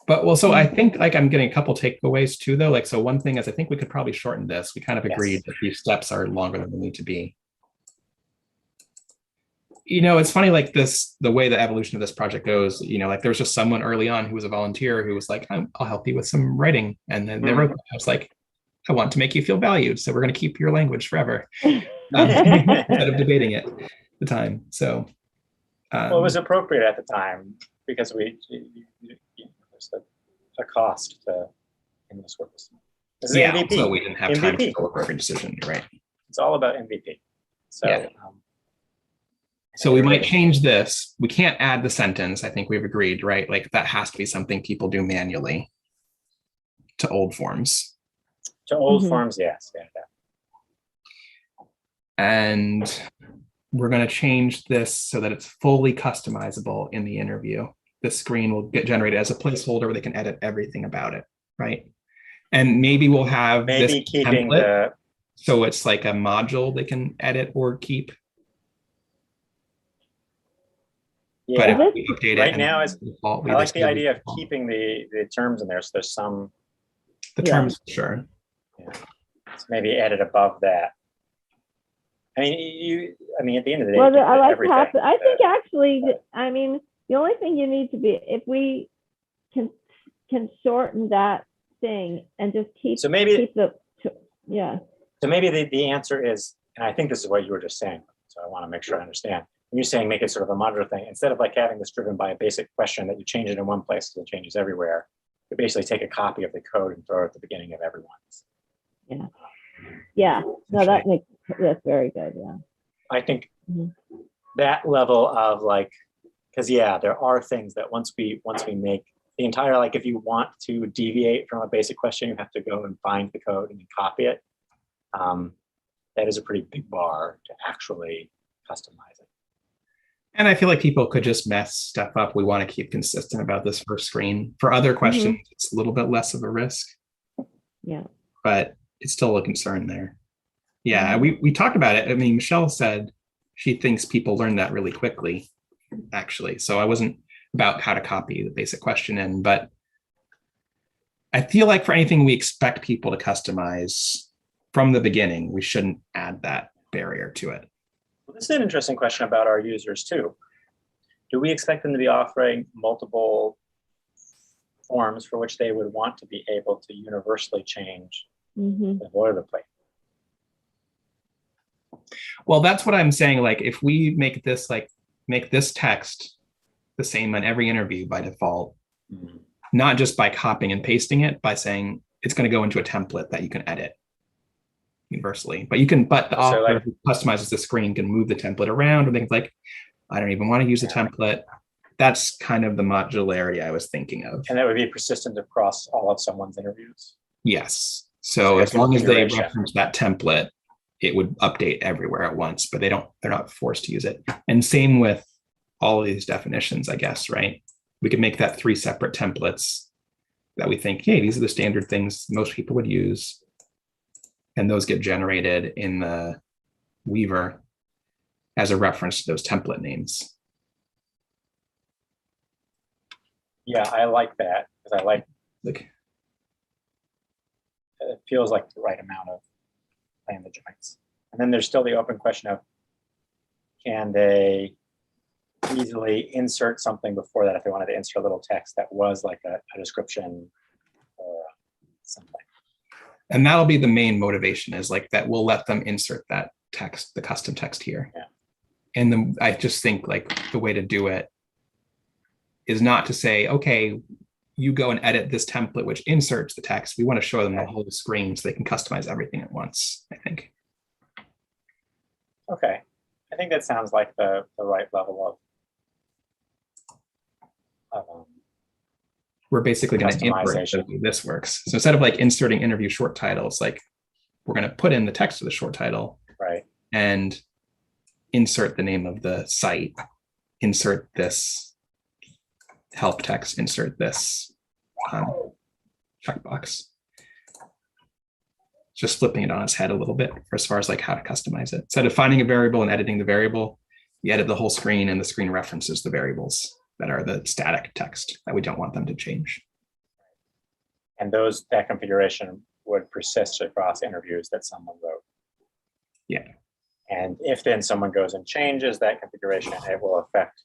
[SPEAKER 3] But so I think like I'm getting a couple takeaways too, though. Like, so one thing is I think we could probably shorten this. We kind of agreed that these steps are longer than they need to be. It's funny, like the way the evolution of this project goes, like there was just someone early on who was a volunteer who was like, I'll help you with some writing. And then they wrote, I was like, I want to make you feel valued. So we're going to keep your language forever. instead of debating it at the time. So,
[SPEAKER 1] Well, it was appropriate at the time because there's a cost to in this work. This is
[SPEAKER 3] yeah,
[SPEAKER 1] MVP.
[SPEAKER 3] so we didn't have time to
[SPEAKER 1] MVP.
[SPEAKER 3] go over every decision, you're right?
[SPEAKER 1] It's all about MVP. So,
[SPEAKER 3] Yeah. So we might change this. We can't add the sentence. I think we've agreed, right? Like that has to be something people do manually to old forms.
[SPEAKER 1] to old
[SPEAKER 5] Mhm.
[SPEAKER 1] forms, yes. Yeah.
[SPEAKER 3] And we're going to change this so that it's fully customizable in the interview. The screen will get generated as a placeholder where they can edit everything about it, right? And maybe we'll have
[SPEAKER 1] Maybe
[SPEAKER 3] this
[SPEAKER 1] keeping
[SPEAKER 3] template,
[SPEAKER 1] the
[SPEAKER 3] so it's like a module they can edit or keep. But if
[SPEAKER 1] yeah.
[SPEAKER 3] we update
[SPEAKER 1] Right
[SPEAKER 3] it,
[SPEAKER 1] now
[SPEAKER 3] and
[SPEAKER 1] is
[SPEAKER 3] default, we
[SPEAKER 1] I like
[SPEAKER 3] just
[SPEAKER 1] the
[SPEAKER 3] do
[SPEAKER 1] idea of
[SPEAKER 3] default.
[SPEAKER 1] keeping the terms in there. So there's some
[SPEAKER 3] The
[SPEAKER 5] Yeah.
[SPEAKER 3] terms, sure.
[SPEAKER 1] so maybe edit above that. I mean, at the end of the day,
[SPEAKER 5] Well,
[SPEAKER 1] you can
[SPEAKER 5] I
[SPEAKER 1] put
[SPEAKER 5] like
[SPEAKER 1] everything.
[SPEAKER 5] half. I think actually, I mean, the only thing you need to be, if we can shorten that thing and just keep
[SPEAKER 1] So maybe
[SPEAKER 5] keep the yeah.
[SPEAKER 1] So maybe the answer is, and I think this is what you were just saying, so I want to make sure I understand. When you're saying make it sort of a modular thing, instead of like having this driven by a basic question that you change it in one place so it changes everywhere, you basically take a copy of the code and throw it at the beginning of everyone's.
[SPEAKER 5] Yeah, no, that's very good. Yeah.
[SPEAKER 1] I think
[SPEAKER 5] Mhm.
[SPEAKER 1] that level of like, because yeah, there are things that once we make the entire, like if you want to deviate from a basic question, you have to go and find the code and then copy it. That is a pretty big bar to actually customize it.
[SPEAKER 3] And I feel like people could just mess stuff up. We want to keep consistent about this first screen. For other questions, it's a little bit less of a risk,
[SPEAKER 5] Yeah.
[SPEAKER 3] but it's still a concern there. Yeah, we talked about it. I mean, Michelle said she thinks people learn that really quickly, actually. So I wasn't about how to copy the basic question in, but I feel like for anything we expect people to customize from the beginning, we shouldn't add that barrier to it.
[SPEAKER 1] Well, this is an interesting question about our users too. Do we expect them to be offering multiple forms for which they would want to be able to universally change
[SPEAKER 5] Mm-hmm.
[SPEAKER 1] the boilerplate?
[SPEAKER 3] Well, that's what I'm saying. Like, if we make this text the same on every interview by default, not just by copying and pasting it, by saying it's going to go into a template that you can edit universally. But the author who customizes the screen can move the template around, or they can like, I don't even want to use the template. That's kind of the modularity I was thinking of.
[SPEAKER 1] And that would be persistent across all of someone's interviews?
[SPEAKER 3] Yes. So as long as they reference that template, it would update everywhere at once, but they're not forced to use it. And same with all of these definitions, I guess, right? We could make that 3 separate templates that we think, hey, these are the standard things most people would use. And those get generated in the Weaver as a reference to those template names.
[SPEAKER 1] Yeah, I like that because I like it feels like the right amount of playing the joints. And then there's still the open question of, can they easily insert something before that if they wanted to insert a little text that was like a description or something.
[SPEAKER 3] And that'll be the main motivation, is like that we'll let them insert that text, the custom text here.
[SPEAKER 1] Yeah.
[SPEAKER 3] And then I just think like the way to do it is not to say, okay, you go and edit this template which inserts the text. We want to show them the whole screen so they can customize everything at once, I think.
[SPEAKER 1] Okay. I think that sounds like the right level of
[SPEAKER 3] we're basically going to invert the way this works. So instead of like inserting interview short titles, like we're going to put in the text of the short title,
[SPEAKER 1] right, and
[SPEAKER 3] insert the name of the site, insert this help text, insert this checkbox. Just flipping it on its head a little bit for as far as like how to customize it. Instead of finding a variable and editing the variable, you edit the whole screen and the screen references the variables that are the static text that we don't want them to change.
[SPEAKER 1] And that configuration would persist across interviews that someone wrote.
[SPEAKER 3] Yeah.
[SPEAKER 1] And if then someone goes and changes that configuration, it will affect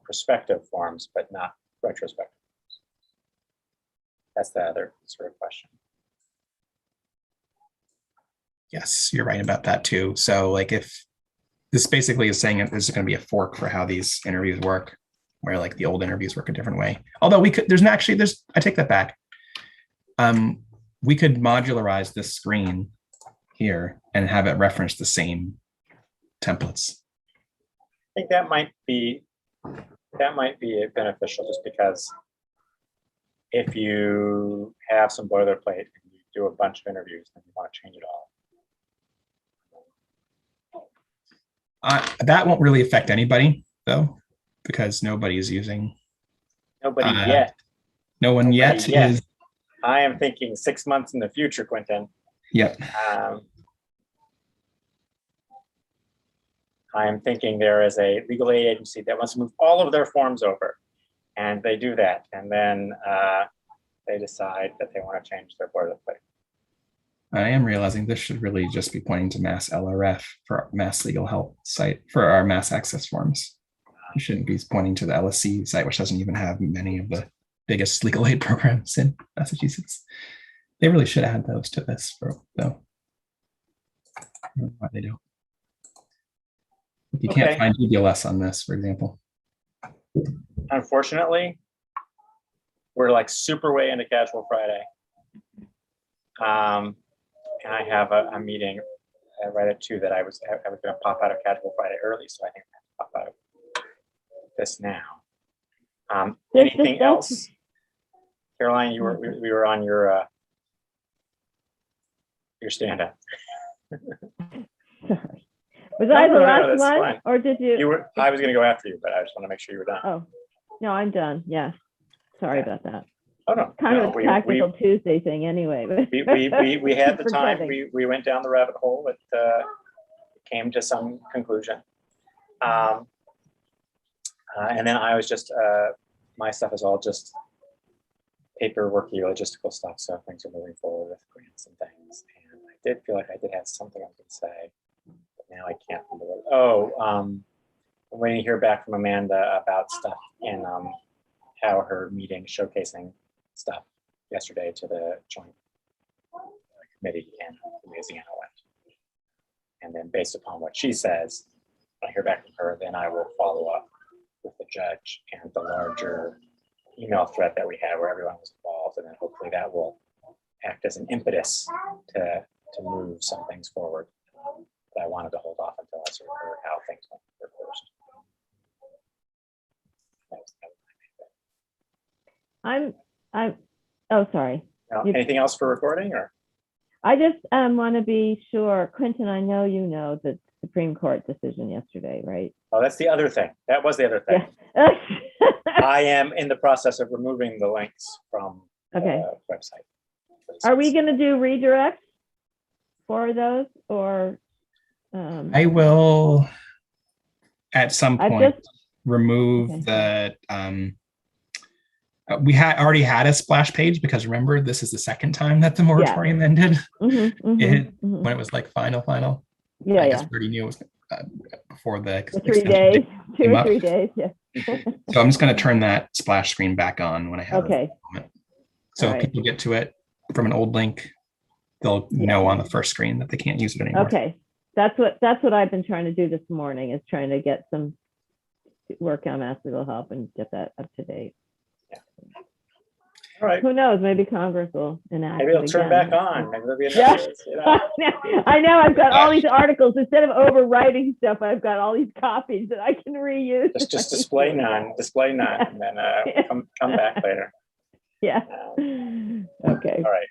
[SPEAKER 1] prospective forms, but not retrospective. That's the other sort of question.
[SPEAKER 3] Yes, you're right about that too. So like if this basically is saying that there's going to be a fork for how these interviews work, where like the old interviews work a different way. Although we could, I take that back. We could modularize this screen here and have it reference the same templates.
[SPEAKER 1] I think that might be beneficial, just because if you have some boilerplate and you do a bunch of interviews and you want to change it all.
[SPEAKER 3] That won't really affect anybody though, because nobody's using.
[SPEAKER 1] Nobody yet.
[SPEAKER 3] No one yet is.
[SPEAKER 1] I am thinking 6 months in the future, Quentin.
[SPEAKER 3] Yep.
[SPEAKER 1] I am thinking there is a legal aid agency that wants to move all of their forms over, and they do that, and then they decide that they want to change their boilerplate.
[SPEAKER 3] I am realizing this should really just be pointing to Mass LRF for our Mass Legal Help site for our Mass Access forms. You shouldn't be pointing to the LSC site, which doesn't even have many of the biggest legal aid programs in Massachusetts. They really should add those to this, though. I don't know why they don't. You can't find EDLS on this, for example.
[SPEAKER 1] Unfortunately, we're like super way into Casual Friday. And I have a meeting right at 2 that I was going to pop out of Casual Friday early, so I think I have to pop out of this now. Anything else? Caroline, we were on your stand-up.
[SPEAKER 5] Sorry. Was I the last one,
[SPEAKER 1] fine.
[SPEAKER 5] or did you?
[SPEAKER 1] I was going to go after you, but I just want to make sure you were done.
[SPEAKER 5] Oh, no, I'm done. Yeah. Sorry about that.
[SPEAKER 1] Oh no,
[SPEAKER 5] Kind of a tactical Tuesday thing, anyway.
[SPEAKER 1] We had the time. We went down the rabbit hole. It came to some conclusion, and then I was just my stuff is all just paperworky, logistical stuff. So things are moving forward with grants and things. And I did feel like I did have something I was going to say, but now I can't remember what. Oh, I'm waiting to hear back from Amanda about stuff in how her meeting showcasing stuff yesterday to the joint committee, and amazing how it went. And then based upon what she says, when I hear back from her, then I will follow up with the judge and the larger email thread that we had where everyone was involved, and then hopefully that will act as an impetus to move some things forward. But I wanted to hold off until I sort of heard how things went first.
[SPEAKER 5] Oh, sorry.
[SPEAKER 1] Anything else for recording, or?
[SPEAKER 5] I just want to be sure, Quentin, I know you know the Supreme Court decision yesterday, right?
[SPEAKER 1] Oh, that's the other thing. That was the other thing.
[SPEAKER 5] Yeah.
[SPEAKER 1] I am in the process of removing the links from the website.
[SPEAKER 5] Are we going to do redirects for those, or?
[SPEAKER 3] I will, at some point, remove the. We already had a splash page, because remember, this is the second time that the moratorium ended. When it was like final.
[SPEAKER 5] Yeah,
[SPEAKER 3] I guess we already knew it was before the
[SPEAKER 5] 3 days, 2 or 3 days. Yeah.
[SPEAKER 3] So I'm just going to turn that splash screen back on when I have a moment. So if people get to it from an old link, they'll know on the first screen that they can't use it anymore.
[SPEAKER 5] Okay, that's what I've been trying to do this morning, is trying to get some work on Mass Legal Help and get that up to date.
[SPEAKER 1] All right.
[SPEAKER 5] Who knows? Maybe Congress will enact.
[SPEAKER 1] Maybe it'll turn back on. Maybe there'll be another,
[SPEAKER 5] I know. I've got all these articles. Instead of overwriting stuff, I've got all these copies that I can reuse.
[SPEAKER 1] Just display none, and then come back later.
[SPEAKER 5] Yeah. Okay.
[SPEAKER 1] All right.